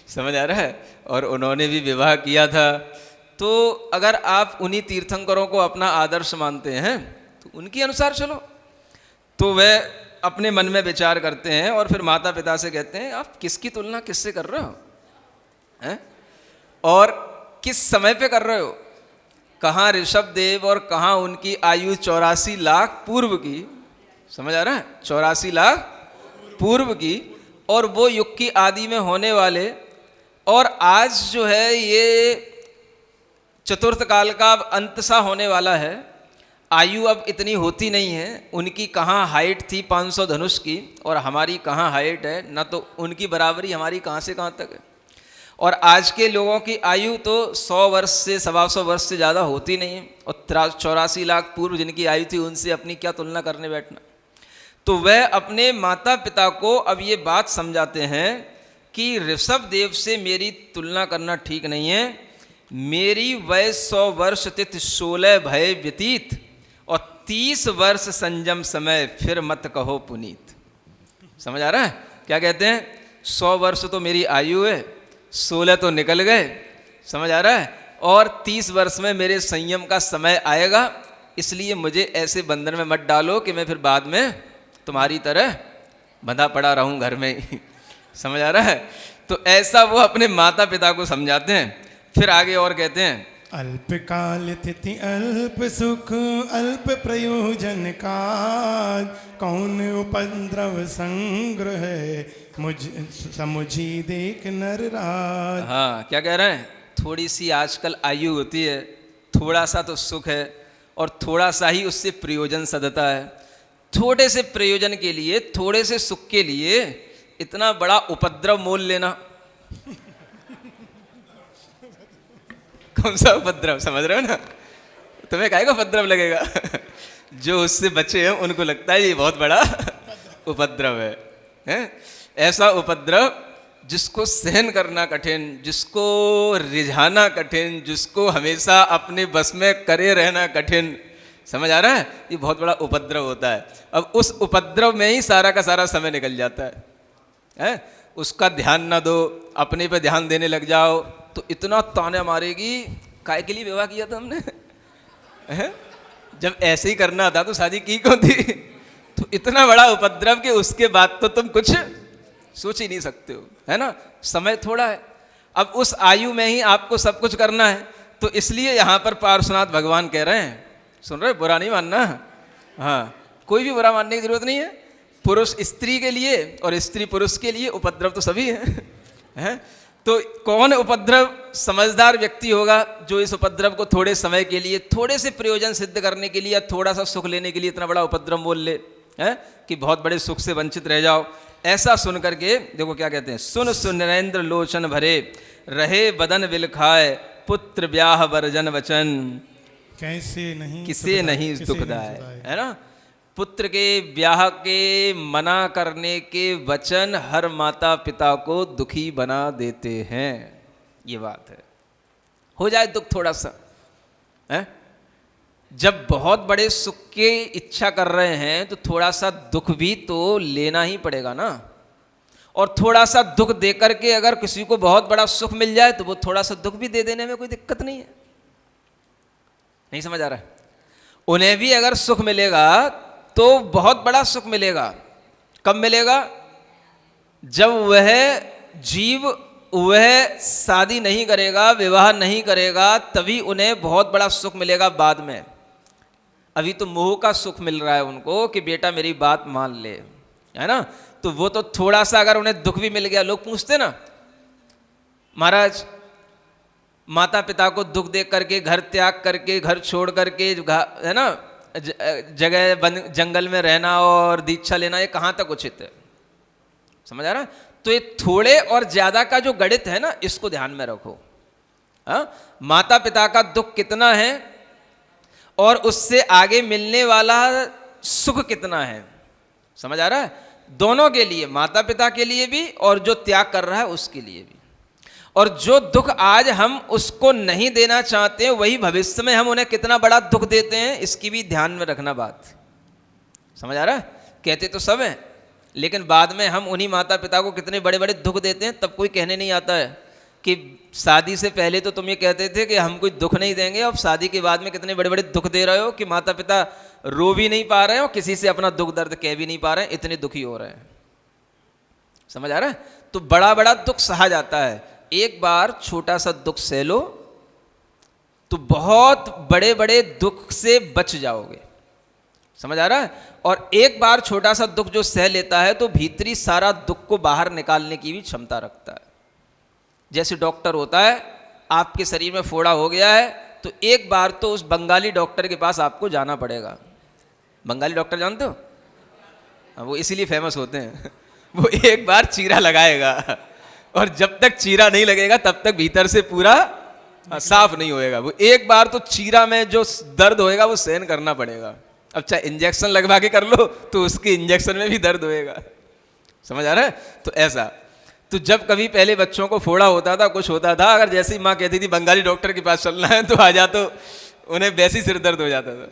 समझ आ रहा है, और उन्होंने भी विवाह किया था। तो अगर आप उन्हीं तीर्थंकरों को अपना आदर्श मानते हैं तो उनके अनुसार चलो। तो वह अपने मन में विचार करते हैं और फिर माता पिता से कहते हैं आप किसकी तुलना किससे कर रहे हो हैं? और किस समय पे कर रहे हो? कहाँ ऋषभ देव और कहाँ उनकी आयु 84 लाख पूर्व की, समझ आ रहा है, 84 लाख पूर्व की, और वो युग की आदि में होने वाले, और आज जो है ये चतुर्थ काल का अब अंत सा होने वाला है। आयु अब इतनी होती नहीं है। उनकी कहाँ हाइट थी 500 धनुष की और हमारी कहाँ हाइट है, ना तो उनकी बराबरी हमारी कहाँ से कहाँ तक है। और आज के लोगों की आयु तो 100 वर्ष से 125 वर्ष से ज़्यादा होती नहीं है, और 84 लाख पूर्व जिनकी आयु थी उनसे अपनी क्या तुलना करने बैठना। तो वह अपने माता पिता को अब ये बात समझाते हैं कि ऋषभ देव से मेरी तुलना करना ठीक नहीं है। मेरी वय 100 वर्ष तिथ 16 भय व्यतीत, और 30 वर्ष संयम समय, फिर मत कहो पुनीत। समझ आ रहा है क्या कहते हैं? 100 वर्ष तो मेरी आयु है, 16 तो निकल गए, समझ आ रहा है, और 30 वर्ष में मेरे संयम का समय आएगा। इसलिए मुझे ऐसे बंधन में मत डालो कि मैं फिर बाद में तुम्हारी तरह बंधा पड़ा रहूं घर में ही। समझ आ रहा है? तो ऐसा वो अपने माता पिता को समझाते हैं। फिर आगे और कहते हैं, अल्पकाल तिथि अल्प सुख अल्प प्रयोजन काज, कौन उपद्रव संग्रह मुझ समुझी देख नर राज। हाँ, क्या कह रहे हैं? थोड़ी सी आजकल आयु होती है, थोड़ा सा तो सुख है और थोड़ा सा ही उससे प्रयोजन सदता है। थोड़े से प्रयोजन के लिए, थोड़े से सुख के लिए इतना बड़ा उपद्रव मोल लेना। कौन सा उपद्रव? समझ रहे हो ना? तुम्हें काहे का उपद्रव लगेगा? जो उससे बचे हैं उनको लगता है ये बहुत बड़ा उपद्रव है, हैं? ऐसा उपद्रव जिसको सहन करना कठिन, जिसको रिझाना कठिन, जिसको हमेशा अपने बस में करे रहना कठिन। समझ आ रहा है? ये बहुत बड़ा उपद्रव होता है। अब उस उपद्रव में ही सारा का सारा समय निकल जाता है, हैं? उसका ध्यान ना दो, अपने पे ध्यान देने लग जाओ तो इतना ताने मारेगी। काय के लिए विवाह किया था हमने? हैं? जब ऐसे ही करना था तो शादी की क्यों थी? तो इतना बड़ा उपद्रव कि उसके बाद तो तुम कुछ सोच ही नहीं सकते हो, है ना? समय थोड़ा है। अब उस आयु में ही आपको सब कुछ करना है। तो इसलिए यहाँ पर पार्श्वनाथ भगवान कह रहे हैं, सुन रहे, बुरा नहीं मानना। हाँ, कोई भी बुरा मानने की जरूरत नहीं है। पुरुष स्त्री के लिए और स्त्री पुरुष के लिए उपद्रव तो सभी हैं। तो कौन उपद्रव समझदार व्यक्ति होगा जो इस उपद्रव को थोड़े समय के लिए, थोड़े से प्रयोजन सिद्ध करने के लिए या थोड़ा सा सुख लेने के लिए इतना बड़ा उपद्रव मोल ले, है कि बहुत बड़े सुख से वंचित रह जाओ। ऐसा सुन करके देखो क्या कहते हैं, सुन सुन नरेंद्र लोचन भरे, रहे बदन बिल खाए, पुत्र ब्याह वर्जन वचन, कैसे नहीं किसे नहीं दुखदाय, है ना? पुत्र के ब्याह के मना करने के वचन हर माता पिता को दुखी बना देते हैं। ये बात है। हो जाए दुख थोड़ा सा, है? जब बहुत बड़े सुख की इच्छा कर रहे हैं तो थोड़ा सा दुख भी तो लेना ही पड़ेगा ना। और थोड़ा सा दुख दे करके अगर किसी को बहुत बड़ा सुख मिल जाए तो वो थोड़ा सा दुख भी दे देने में कोई दिक्कत नहीं है। नहीं समझ आ रहा है? उन्हें भी अगर सुख मिलेगा तो बहुत बड़ा सुख मिलेगा। कब मिलेगा? जब वह जीव वह शादी नहीं करेगा, विवाह नहीं करेगा, तभी उन्हें बहुत बड़ा सुख मिलेगा बाद में। अभी तो मोह का सुख मिल रहा है उनको कि बेटा मेरी बात मान ले, है ना? तो वो तो थोड़ा सा अगर उन्हें दुख भी मिल गया, लोग पूछते ना महाराज माता पिता को दुख देख करके, घर त्याग करके, घर छोड़ करके, है ना, जगह जंगल में रहना और दीक्षा लेना, ये कहाँ तक उचित है? समझ आ रहा है? तो ये थोड़े और ज्यादा का जो गणित है ना, इसको ध्यान में रखो। हाँ, माता पिता का दुख कितना है और उससे आगे मिलने वाला सुख कितना है। समझ आ रहा है? दोनों के लिए, माता पिता के लिए भी और जो त्याग कर रहा है उसके लिए भी। और जो दुख आज हम उसको नहीं देना चाहते हैं, वही भविष्य में हम उन्हें कितना बड़ा दुख देते हैं, इसकी भी ध्यान में रखना बात। समझ आ रहा है? कहते तो सब हैं, लेकिन बाद में हम उन्हीं माता पिता को कितने बड़े बड़े दुख देते हैं। तब कोई कहने नहीं आता है कि शादी से पहले तो तुम ये कहते थे कि हम कोई दुख नहीं देंगे, अब शादी के बाद में कितने बड़े बड़े दुख दे रहे हो कि माता पिता रो भी नहीं पा रहे हैं और किसी से अपना दुख दर्द कह भी नहीं पा रहे हैं, इतने दुखी हो रहे हैं। समझ आ रहा है? तो बड़ा बड़ा दुख सहा जाता है। एक बार छोटा सा दुख सह लो तो बहुत बड़े बड़े दुख से बच जाओगे। समझ आ रहा है? और एक बार छोटा सा दुख जो सह लेता है तो भीतरी सारा दुख को बाहर निकालने की भी क्षमता रखता है। जैसे डॉक्टर होता है, आपके शरीर में फोड़ा हो गया है तो एक बार तो उस बंगाली डॉक्टर के पास आपको जाना पड़ेगा। बंगाली डॉक्टर जानते हो? वो इसीलिए फेमस होते हैं। वो एक बार चीरा लगाएगा और जब तक चीरा नहीं लगेगा तब तक भीतर से पूरा साफ नहीं होएगा। वो एक बार तो चीरा में जो दर्द होएगा वो सहन करना पड़ेगा। अब चाहे इंजेक्शन लगवा के कर लो तो उसके इंजेक्शन में भी दर्द होएगा। समझ आ रहा है? तो ऐसा, तो जब कभी पहले बच्चों को फोड़ा होता था, कुछ होता था, अगर जैसे ही माँ कहती थी बंगाली डॉक्टर के पास चलना है तो आ जा, तो उन्हें वैसी सिर दर्द हो जाता था।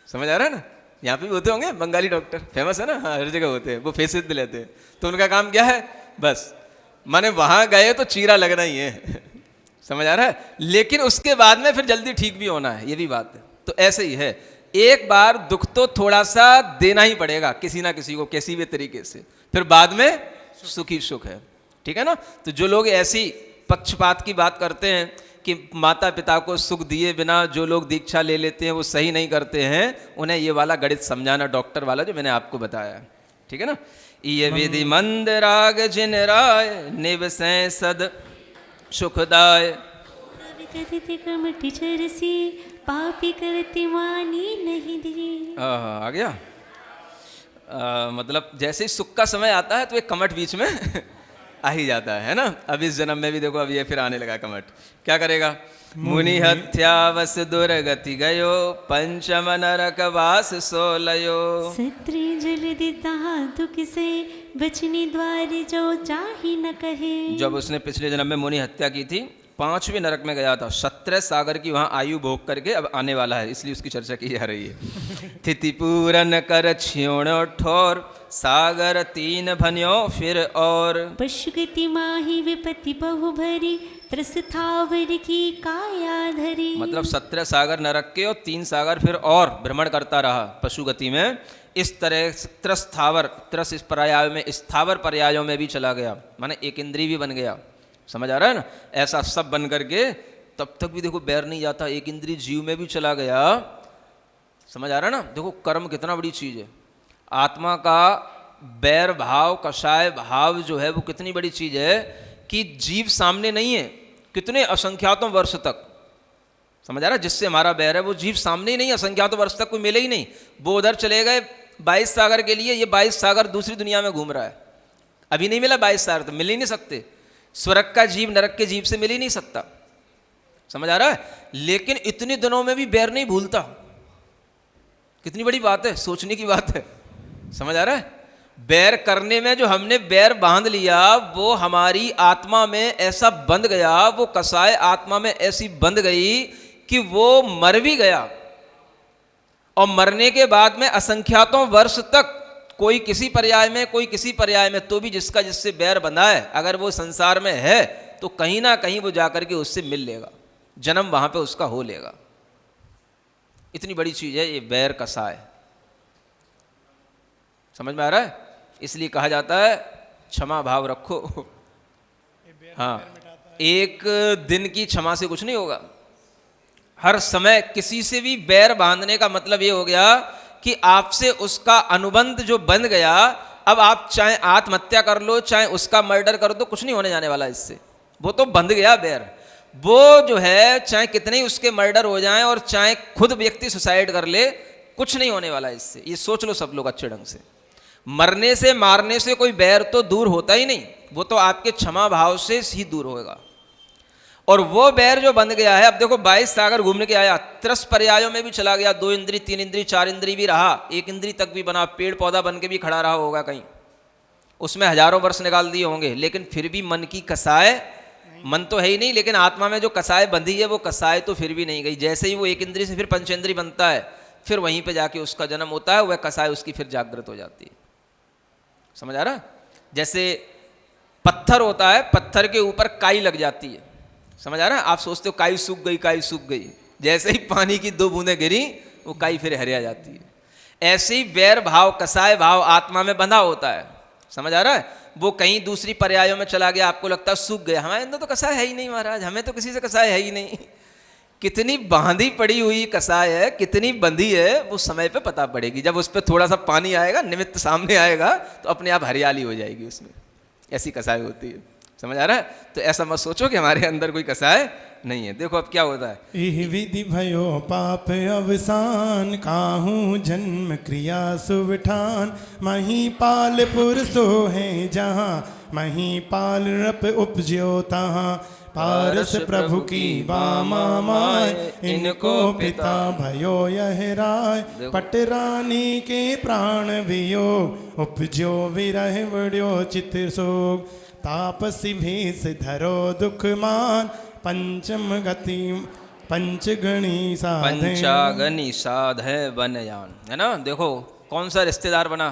समझ आ रहा है ना? यहाँ पे भी होते होंगे बंगाली डॉक्टर, फेमस है ना? हाँ, हर जगह होते हैं। वो फेसेस भी लेते हैं। तो उनका काम क्या है? बस माने वहां गए तो चीरा लगना ही है। समझ आ रहा है? लेकिन उसके बाद में फिर जल्दी ठीक भी होना है, ये भी बात है। तो ऐसे ही है, एक बार दुख तो थोड़ा सा देना ही पड़ेगा किसी ना किसी को, किसी भी तरीके से, फिर बाद में सुखी सुख है। ठीक है ना? तो जो लोग ऐसी पक्षपात की बात करते हैं कि माता पिता को सुख दिए बिना जो लोग दीक्षा ले लेते हैं वो सही नहीं करते हैं, उन्हें ये वाला गणित समझाना, डॉक्टर वाला जो मैंने आपको बताया। ठीक है ना? ये विधि मंद राग जिन राय निवसै सद सुखदाय। पापी करती वाणी नहीं दी। आ गया। मतलब जैसे ही सुख का समय आता है तो एक कमट बीच में आ ही जाता है ना? अब इस जन्म में भी देखो, अब ये फिर आने लगा कमट। क्या करेगा? मुनि हत्यावस दुर्गति गयो, पंचम नरक वास सोलयो। सत्री जल दिता दुख से, बचनी द्वार जो चाही न कहे। जब उसने पिछले जन्म में मुनि हत्या की थी, 5वें नरक में गया था, 17 सागर की वहां आयु भोग करके अब आने वाला है, इसलिए उसकी चर्चा की जा रही है। थिति पूरन कर छियोणो ठोर, सागर 3 भन्यो फिर और। पशुगति माही विपत्ति बहु भरी, त्रस थावर की काया धरी। मतलब 17 सागर नरक के और 3 सागर फिर और भ्रमण करता रहा पशुगति में। इस तरह त्रस थावर, त्रस इस पर्याय में, स्थावर पर्यायों में भी चला गया, माने एक इंद्री भी बन गया। समझ आ रहा है ना? ऐसा सब बन करके तब तक भी देखो बैर नहीं जाता, एक इंद्री जीव में भी चला गया। समझ आ रहा है ना? देखो कर्म कितना बड़ी चीज है। आत्मा का बैर भाव, कषाय भाव जो है वो कितनी बड़ी चीज है कि जीव सामने नहीं है कितने असंख्यातों वर्ष तक। समझ आ रहा है? जिससे हमारा बैर है वो जीव सामने ही नहीं, असंख्यातों वर्ष तक कोई मिले ही नहीं। वो उधर चले गए 22 सागर के लिए, ये 22 सागर दूसरी दुनिया में घूम रहा है। अभी नहीं मिला 22 सागर, तो मिल ही नहीं सकते। स्वर्ग का जीव नरक के जीव से मिल ही नहीं सकता। समझ आ रहा है? लेकिन इतने दिनों में भी बैर नहीं भूलता। कितनी बड़ी बात है, सोचने की बात है। समझ आ रहा है? बैर करने में जो हमने बैर बांध लिया वो हमारी आत्मा में ऐसा बंध गया, वो कसाय आत्मा में ऐसी बंध गई कि वो मर भी गया, और मरने के बाद में असंख्यातों वर्ष तक कोई किसी पर्याय में, कोई किसी पर्याय में, तो भी जिसका जिससे बैर बंधा है अगर वो संसार में है तो कहीं ना कहीं वो जाकर के उससे मिल लेगा, जन्म वहां पे उसका हो लेगा। इतनी बड़ी चीज है ये बैर कसाय। समझ में आ रहा है? इसलिए कहा जाता है क्षमा भाव रखो। हाँ, एक दिन की क्षमा से कुछ नहीं होगा। हर समय किसी से भी बैर बांधने का मतलब ये हो गया कि आपसे उसका अनुबंध जो बन गया, अब आप चाहे आत्महत्या कर लो चाहे उसका मर्डर कर दो, कुछ नहीं होने जाने वाला इससे। वो तो बंध गया बैर। वो जो है चाहे कितने ही उसके मर्डर हो जाएं और चाहे खुद व्यक्ति सुसाइड कर ले, कुछ नहीं होने वाला इससे। ये सोच लो सब लोग अच्छे ढंग से। मरने से मारने से कोई बैर तो दूर होता ही नहीं, वो तो आपके क्षमा भाव से ही दूर होगा। और वो बैर जो बन गया है, अब देखो 22 सागर घूमने के आया, 30 पर्यायों में भी चला गया, 2 इंद्री 3 इंद्री 4 इंद्री भी रहा, 1 इंद्री तक भी बना, पेड़ पौधा बन के भी खड़ा रहा होगा कहीं, उसमें हजारों वर्ष निकाल दिए होंगे, लेकिन फिर भी मन की कसाय, मन तो है ही नहीं, लेकिन आत्मा में जो कसाय बंधी है वो कसाय तो फिर भी नहीं गई। जैसे ही वो 1 इंद्री से फिर पंचेंद्री बनता है, फिर वहीं पे जाके उसका जन्म होता है, वह कसाय उसकी फिर जागृत हो जाती है। समझ आ रहा? जैसे पत्थर होता है, पत्थर के ऊपर काई लग जाती है। समझ आ रहा है? आप सोचते हो काई सूख गई, काई सूख गई, जैसे ही पानी की 2 बूंदें गिरी वो काई फिर हरिया जाती है। ऐसे ही बैर भाव, कसाय भाव आत्मा में बंधा होता है। समझ आ रहा है? वो कहीं दूसरी पर्यायों में चला गया, आपको लगता है सूख गया, हमारे अंदर तो कसाय है ही नहीं महाराज, हमें तो किसी से कसाय है ही नहीं। कितनी बांधी पड़ी हुई कसाय है, कितनी बंधी है, वो समय पे पता पड़ेगी। जब उस पर थोड़ा सा पानी आएगा, निमित्त सामने आएगा, तो अपने आप हरियाली हो जाएगी उसमें। ऐसी कसाय होती है। समझ आ रहा है? तो ऐसा मत सोचो कि हमारे अंदर कोई कसाय नहीं है। देखो अब क्या होता है, इह विधि भयो पाप अवसान, काहू जन्म क्रिया सुविठान, मही पाल पुरसो है जहाँ, मही पाल रप उपज्यो तहाँ, पारस प्रभु की बामा माय, इनको पिता भयो यह राय, पटरानी के प्राण वियोग, उपजो विरह बड्यो चित सोग, तापसी भेष धरो दुख मान, पंचम गति पंचगणी साधे, पंचागनी साधे बनयान। है ना? देखो कौन सा रिश्तेदार बना,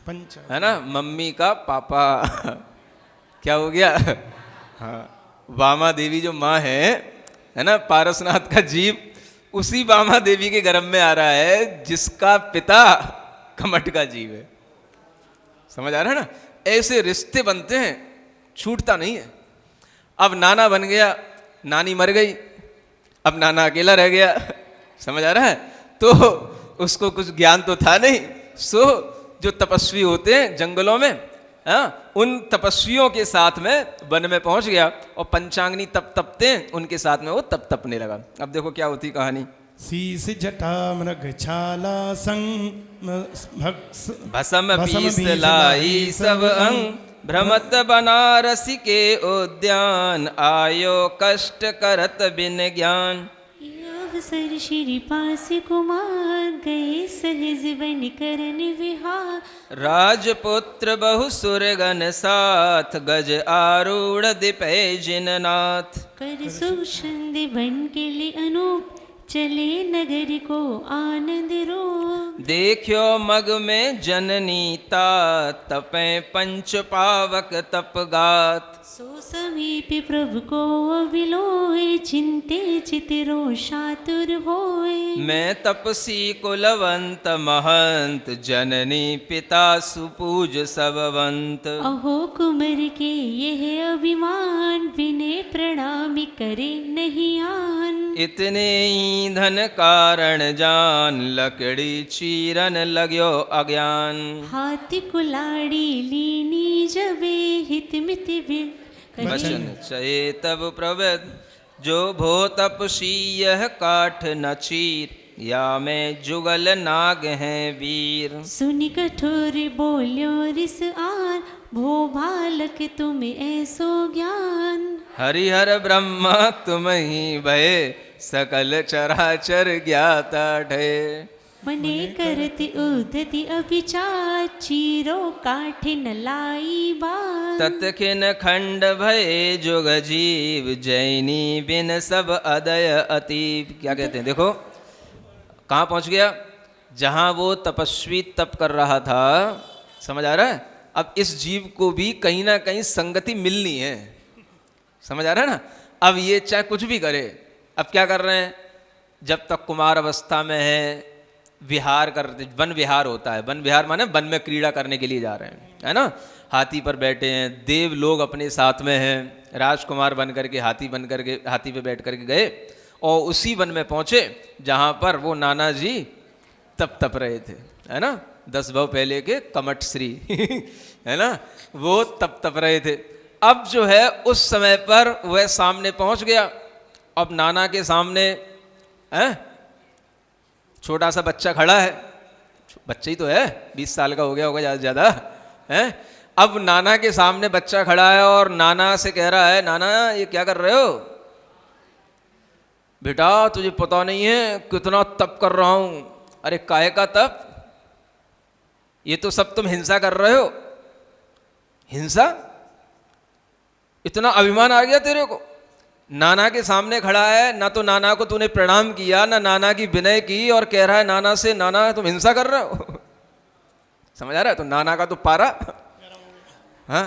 पंच, है ना? मम्मी का पापा। क्या हो गया? हाँ, वामा देवी जो माँ है ना, पारसनाथ का जीव उसी वामा देवी के गर्भ में आ रहा है जिसका पिता कमट का जीव है। समझ आ रहा है ना? ऐसे रिश्ते बनते हैं, छूटता नहीं है। अब नाना बन गया, नानी मर गई, अब नाना अकेला रह गया। समझ आ रहा है? तो उसको कुछ ज्ञान तो था नहीं, सो जो तपस्वी होते हैं जंगलों में, हाँ, उन तपस्वियों के साथ में वन में पहुंच गया और पंचांगनी तप तपते हैं, उनके साथ में वो तप तपने लगा। अब देखो क्या होती कहानी। शीस जटा मृग छाला संग भसम बीस लाई सब अंग, भ्रमत बनारसी के उद्यान, आयो कष्ट करत बिन ज्ञान। अवसर श्री पास कुमार, गए सहज बन करन विहार, राजपुत्र बहु सुरगन साथ, गज आरूढ़ दिपय जिननाथ। कर सुषंद बन के लिए अनूप, चले नगर को आनंद रो, देखो मग में जननी तात, तपे पंच पावक तप गात। सो समीप प्रभु को अविलोय, चिंते चितिरो शातुर होय। मैं तपसी कुलवंत महंत, जननी पिता सुपूज सबवंत। अहो कुमर के यह अभिमान, विनय प्रणामी करे नहीं आन। इतने ईंधन कारण जान, लकड़ी चीरन लाग्यो अज्ञान। हाथी कुलाड़ी लीनी जबे, हित मित बचन चये तब प्रवद, जो भो तपसी यह काठ न चीर, या मैं जुगल नाग हैं वीर। सुनि कठोर बोल्यो रिस आन, भो बालक तुम ऐसो ज्ञान। हरिहर ब्रह्मा तुम ही भय, सकल चराचर ज्ञाता ठे। मने करति उद्धति अभिचार, चीरो काठ न लाई बार। तत्खिन खंड भय जुग जीव, जैनी बिन सब अदय अतीब। क्या कहते हैं? देखो कहाँ पहुँच गया, जहाँ वो तपस्वी तप कर रहा था। समझ आ रहा है? अब इस जीव को भी कहीं ना कहीं संगति मिलनी है। समझ आ रहा है ना? अब ये चाहे कुछ भी करे, अब क्या कर रहे हैं, जब तक कुमार अवस्था में है विहार करते, वन विहार होता है, वन विहार माने वन में क्रीड़ा करने के लिए जा रहे हैं, है ना, हाथी पर बैठे हैं, देव लोग अपने साथ में हैं, राजकुमार बन करके हाथी पे बैठ करके गए और उसी वन में पहुंचे जहां पर वो नाना जी तप रहे थे, है ना, 10 भव पहले के कमठ श्री है ना, वो तप रहे थे। अब जो है उस समय पर वह सामने पहुंच गया। अब नाना के सामने है छोटा सा बच्चा खड़ा है, बच्चा ही तो है, 20 साल का हो गया होगा ज़्यादा से ज़्यादा है। अब नाना के सामने बच्चा खड़ा है और नाना से कह रहा है, नाना ये क्या कर रहे हो? बेटा तुझे पता नहीं है कितना तप कर रहा हूं। अरे काहे का तप? ये तो सब तुम हिंसा कर रहे हो। हिंसा? इतना अभिमान आ गया तेरे को? नाना के सामने खड़ा है, ना तो नाना को तूने प्रणाम किया, ना नाना की विनय की, और कह रहा है नाना से, नाना तुम हिंसा कर रहे हो। समझ आ रहा है? तो नाना का तो पारा, हाँ,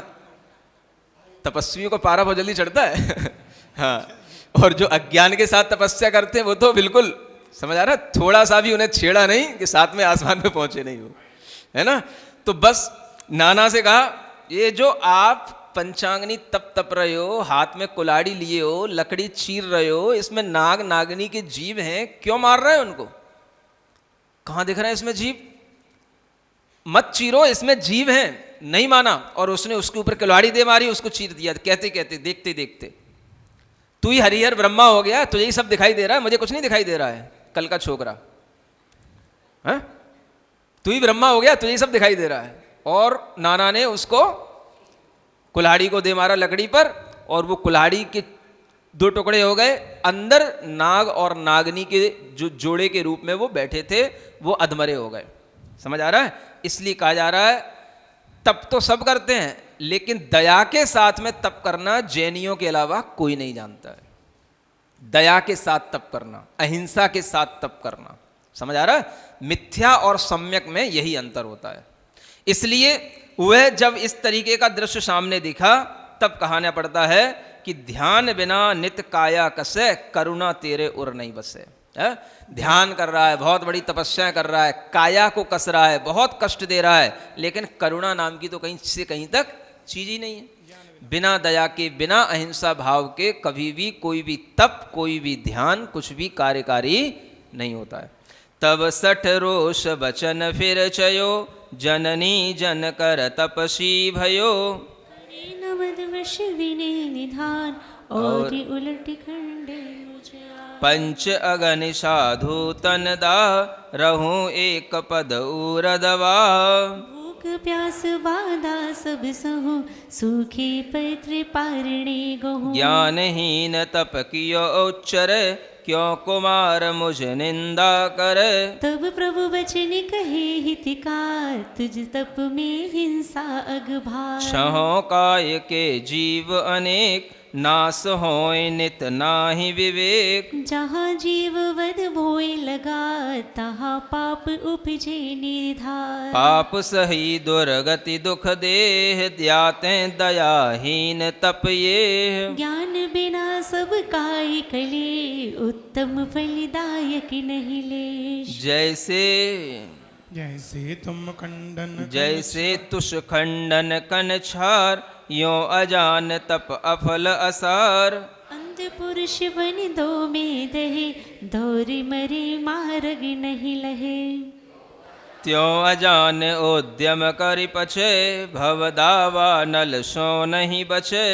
तपस्वियों को पारा बहुत जल्दी चढ़ता है हाँ, और जो अज्ञान के साथ तपस्या करते हैं वो तो बिल्कुल, समझ आ रहा है, थोड़ा सा भी उन्हें छेड़ा नहीं कि साथ में आसमान पे पहुंचे नहीं हो, है ना। तो बस नाना से कहा, ये जो आप पंचांगनी तप रहे हो, हाथ में कुल्हाड़ी लिए हो, लकड़ी चीर रहे हो, इसमें नाग नागनी के जीव हैं, क्यों मार रहे हैं उनको? कहां दिख रहा है इसमें जीव? मत चीरो, इसमें जीव हैं। नहीं माना और उसने उसके ऊपर कुल्हाड़ी दे मारी, उसको चीर दिया। कहते कहते देखते देखते तू ही हरिहर ब्रह्मा हो गया, तुझे ही सब दिखाई दे रहा है, मुझे कुछ नहीं दिखाई दे रहा है। कल का छोकरा, हाँ, तू ही ब्रह्मा हो गया, तुझे ही सब दिखाई दे रहा है। और नाना ने उसको कुल्हाड़ी को दे मारा लकड़ी पर, और वो कुल्हाड़ी के 2 टुकड़े हो गए। अंदर नाग और नागनी के जो जोड़े के रूप में वो बैठे थे, वो अधमरे हो गए। समझ आ रहा है? इसलिए कहा जा रहा है तप तो सब करते हैं, लेकिन दया के साथ में तप करना जैनियों के अलावा कोई नहीं जानता है। दया के साथ तप करना, अहिंसा के साथ तप करना। समझ आ रहा है? मिथ्या और सम्यक में यही अंतर होता है। इसलिए वह जब इस तरीके का दृश्य सामने दिखा, तब कहना पड़ता है कि ध्यान बिना नित काया कसे, करुणा तेरे उर नहीं बसे। ध्यान कर रहा है, बहुत बड़ी तपस्या कर रहा है, काया को कस रहा है, बहुत कष्ट दे रहा है, लेकिन करुणा नाम की तो कहीं से कहीं तक चीज ही नहीं है। बिना दया के, बिना अहिंसा भाव के कभी भी कोई भी तप, कोई भी ध्यान, कुछ भी कार्यकारी नहीं होता है। तब सठ रोष बचन फिर चयो, जननी जन कर तपसी भयो। वश विने निधान और उलट खंडे पंच अगन साधु तन दा, रहूं एक पद उरदवा। भूख प्यास बाधा सब सहु, सूखी पैतृ पारणे गहु। ज्ञानहीन तप कियो उच्चर, क्यों कुमार मुझ निंदा कर। तब प्रभु वचन कहे हितकार, तुझ तप में हिंसा अगभार। छहों काय के जीव अनेक, नास होय नित नाही विवेक। जहाँ जीव वध भोय लगा, तहाँ पाप उपजे निर्धार। पाप सही दुर्गति दुख देह, त्याते दयाहीन तप ये। ज्ञान बिना सब काय कले, उत्तम फलदायक नहीं लेश। जैसे तुम खंडन, जैसे तुष खंडन कन छार, यो अजान तप अफल असार। अंत पुरुष बन दो में दहे, दौरी मरे मार्ग नहीं लहे। त्यों अजान उद्यम करि पछे, भव दावा नल सो नहीं बचे।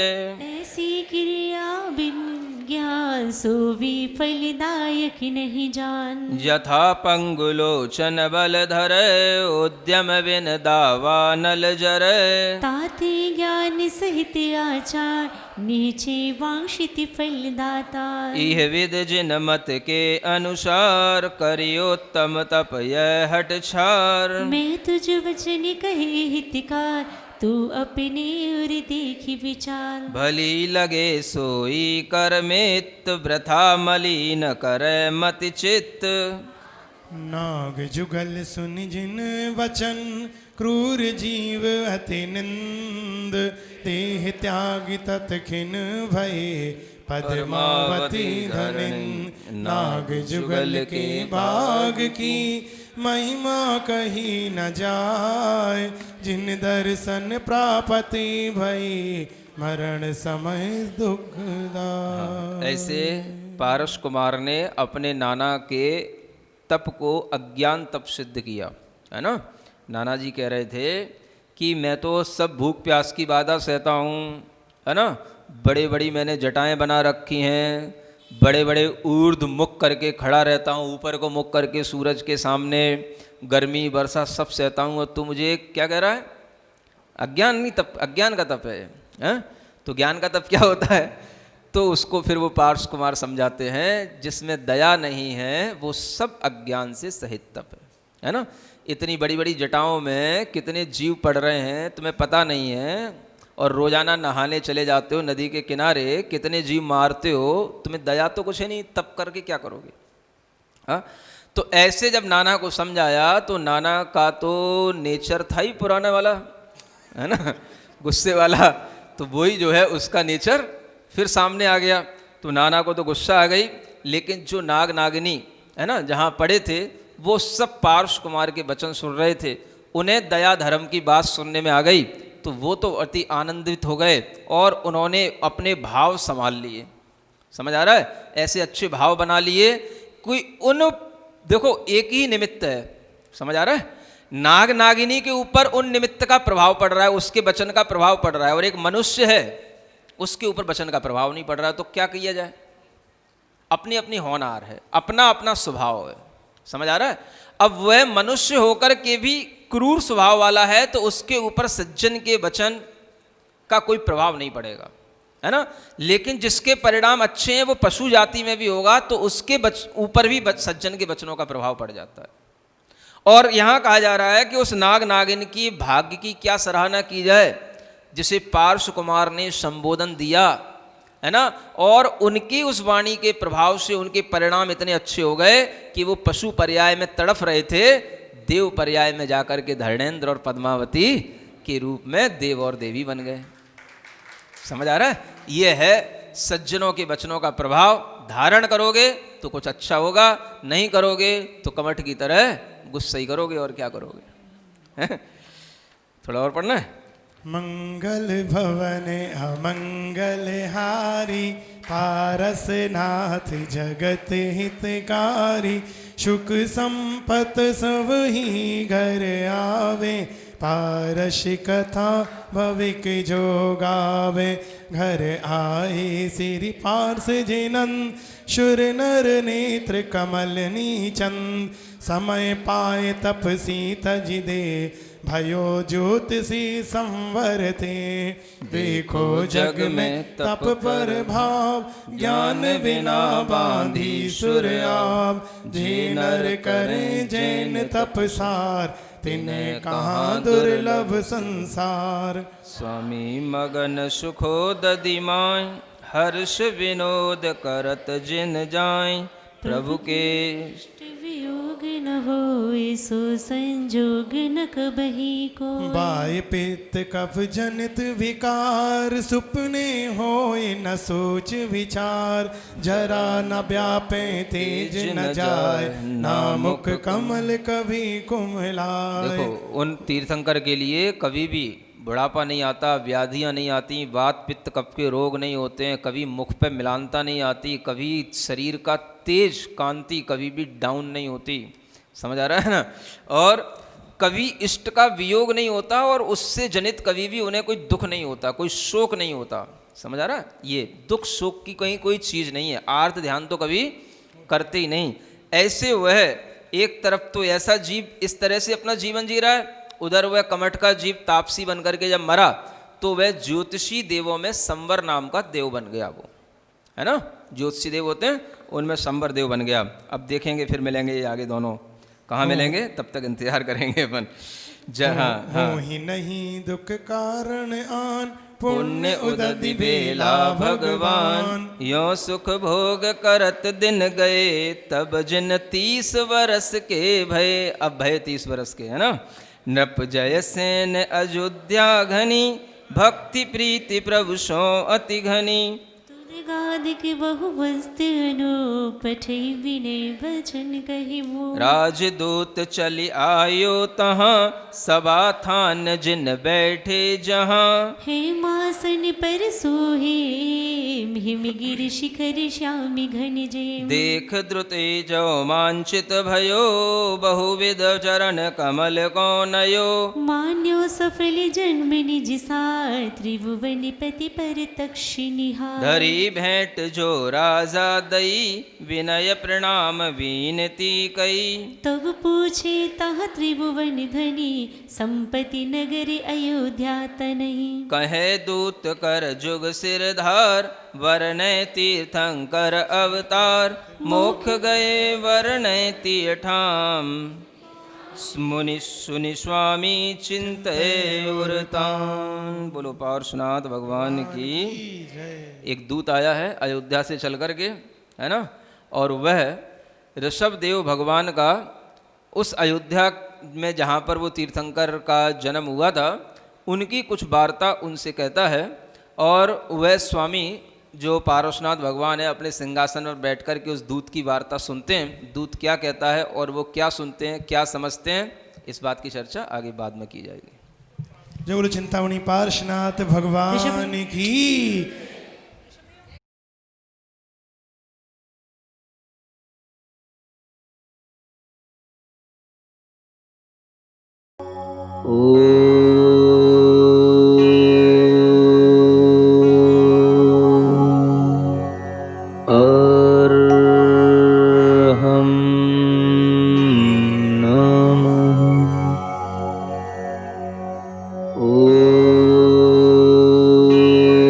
ऐसी क्रिया बिन ज्ञान, सो भी फलदायक नहीं जान। यथा पंगुलोचन बल धरे, उद्यम बिन दावा नल जरे। ताते ज्ञान सहित आचार, नीचे वांछित फलदाता। इह विद जिन मत के अनुसार, करियोत्तम तप यह हट छार। मैं तुझ वचन कहे हितकार, तू अपने उर देखी विचार। भली लगे सोई कर मित, वृथा मलिन करे मति चित्त। नाग जुगल सुन जिन वचन, क्रूर जीव अति निंद। देह त्याग तत्खिन भय, पद्मावती धनिन नाग जुगल के बाग की महिमा कही न जाए। जिन दर्शन प्राप्ति भई मरण समय दुखदाय। ऐसे पारस कुमार ने अपने नाना के तप को अज्ञान तप सिद्ध किया, है ना। नाना जी कह रहे थे कि मैं तो सब भूख प्यास की बाधा सहता हूँ, है ना। बड़े बड़ी मैंने जटाएं बना रखी हैं, बड़े बड़े ऊर्ध्व मुख करके खड़ा रहता हूँ, ऊपर को मुख करके सूरज के सामने, गर्मी वर्षा सब सहता हूँ, और तू मुझे क्या कह रहा है? अज्ञान नहीं तप, अज्ञान का तप है? तो ज्ञान का तप क्या होता है? तो उसको फिर वो पार्श कुमार समझाते हैं, जिसमें दया नहीं है वो सब अज्ञान से सहित तप है ना। इतनी बड़ी बड़ी जटाओं में कितने जीव पड़ रहे हैं तुम्हें पता नहीं है, और रोजाना नहाने चले जाते हो नदी के किनारे, कितने जीव मारते हो, तुम्हें दया तो कुछ है नहीं, तप करके क्या करोगे? हाँ, तो ऐसे जब नाना को समझाया तो नाना का तो नेचर था ही पुराना वाला, है ना, गुस्से वाला, तो वही जो है उसका नेचर फिर सामने आ गया। तो नाना को तो गुस्सा आ गई, लेकिन जो नाग नागिनी है ना जहाँ पड़े थे वो सब पार्श कुमार के वचन सुन रहे थे, उन्हें दया धर्म की बात सुनने में आ गई, तो वो तो अति आनंदित हो गए और उन्होंने अपने भाव संभाल लिए। समझ आ रहा है? ऐसे अच्छे भाव बना लिए, कोई उन देखो एक ही निमित्त है, समझ आ रहा है, नाग नागिनी के ऊपर उन निमित्त का प्रभाव पड़ रहा है, उसके वचन का प्रभाव पड़ रहा है, और एक मनुष्य है उसके ऊपर वचन का प्रभाव नहीं पड़ रहा है, तो क्या किया जाए? अपनी अपनी होनहार है, अपना अपना स्वभाव है, समझ आ रहा है। अब वह मनुष्य होकर के भी क्रूर स्वभाव वाला है, तो उसके ऊपर सज्जन के वचन का कोई प्रभाव नहीं पड़ेगा, है ना। लेकिन जिसके परिणाम अच्छे हैं वो पशु जाति में भी होगा, तो उसके ऊपर भी सज्जन के वचनों का प्रभाव पड़ जाता है। और यहाँ कहा जा रहा है कि उस नाग नागिन की भाग्य की क्या सराहना की जाए, जिसे पार्श कुमार ने संबोधन दिया, है ना, और उनकी उस वाणी के प्रभाव से उनके परिणाम इतने अच्छे हो गए कि वो पशु पर्याय में तड़फ रहे थे, देव पर्याय में जाकर के धर्मेंद्र और पद्मावती के रूप में देव और देवी बन गए। समझ आ रहा है? ये है सज्जनों के वचनों का प्रभाव। धारण करोगे तो कुछ अच्छा होगा, नहीं करोगे तो कमठ की तरह गुस्सा ही करोगे, और क्या करोगे? थोड़ा और पढ़ना है। मंगल भवन अमंगल हारी, पारस नाथ जगत हितकारी। सुख संपत सब ही घर आवे, पारस कथा भविक जो गावे। घर आए श्री पार्स जिनंद, शुर नर नेत्र कमल नीचंद। समय पाए तपसी तज दे, भयो ज्योतिषी संवर थे। देखो जग में तप पर भाव, ज्ञान बिना बांधी सुर आव। जे नर करे जैन तपसार, तिन्हें कहाँ दुर्लभ संसार। स्वामी मगन सुखोदधि माय, हर्ष विनोद करत जिन जाय। प्रभु के वियोग न होय, सो संजोग न कबहि को। बाय पित्त कफ जनित विकार, सुपने होय न सोच विचार। जरा न व्यापे तेज न जाय, ना मुख कमल कभी कुमलाय। देखो उन तीर्थंकर के लिए कभी भी बुढ़ापा नहीं आता, व्याधियाँ नहीं आती, वात पित्त कफ के रोग नहीं होते हैं, कभी मुख पे मिलानता नहीं आती, कभी शरीर का तेज कांति कभी भी डाउन नहीं होती। समझ आ रहा है ना। और कभी इष्ट का वियोग नहीं होता, और उससे जनित कभी भी उन्हें कोई दुख नहीं होता, कोई शोक नहीं होता। समझ आ रहा है? ये दुख शोक की कहीं कोई चीज़ नहीं है। आर्त ध्यान तो कभी करते ही नहीं। ऐसे वह एक तरफ तो ऐसा जीव इस तरह से अपना जीवन जी रहा है, उधर वह कमठ का जीव तापसी बनकर के जब मरा तो वह ज्योतिषी देवों में संवर नाम का देव बन गया। वो है ना, ज्योतिषी देव होते हैं उनमें संवर देव बन गया। अब देखेंगे फिर मिलेंगे ये आगे दोनों कहाँ मिलेंगे, तब तक इंतजार करेंगे अपन। जहाँ ही नहीं दुख कारण आन, पुण्य उदधि बेला भगवान। यो सुख भोग करत दिन गए, तब जिन 30 वर्ष के भय। अब भय 30 वर्ष के, है ना। नृप जय सेन अयोध्या घनी, भक्ति प्रीति प्रभु सो अति घनी। तुद गा अधिक बहु वस्तु पठै विनय वचन कहिबो। राजदूत चली आयो तहाँ, सभा थान जिन बैठे जहाँ। हेमासन पर सोहे हिमगिरि शिखर श्यामि घन जेम। देख द्रुते जो मांचित भयो, बहुविध चरण कमल को नयो। मान्यो सफल जन्म निज सार, त्रिभुवन पति पर तक्षिनिहार। धरी भेंट जो राजा दई, विनय प्रणाम विनती कई। तब पूछे तह त्रिभुवन धनी, संपति नगरी अयोध्या तनहि। कहे दूत कर जुग सिरधार, वरनय तीर्थंकर अवतार। मोक्ष गए वरनय तीर्थाम, मुनि सुनि स्वामी चिंतय उरतान। बोलो पार्श्वनाथ भगवान की। एक दूत आया है अयोध्या से चल कर के, है ना, और वह ऋषभ देव भगवान का उस अयोध्या में जहाँ पर वो तीर्थंकर का जन्म हुआ था, उनकी कुछ वार्ता उनसे कहता है। और वह स्वामी जो पार्श्वनाथ भगवान है, अपने सिंहासन पर बैठ कर के उस दूत की वार्ता सुनते हैं। दूत क्या कहता है और वो क्या सुनते हैं, क्या समझते हैं, इस बात की चर्चा आगे बाद में की जाएगी। जय बोलो चिंतामणि पार्श्वनाथ भगवान की। हम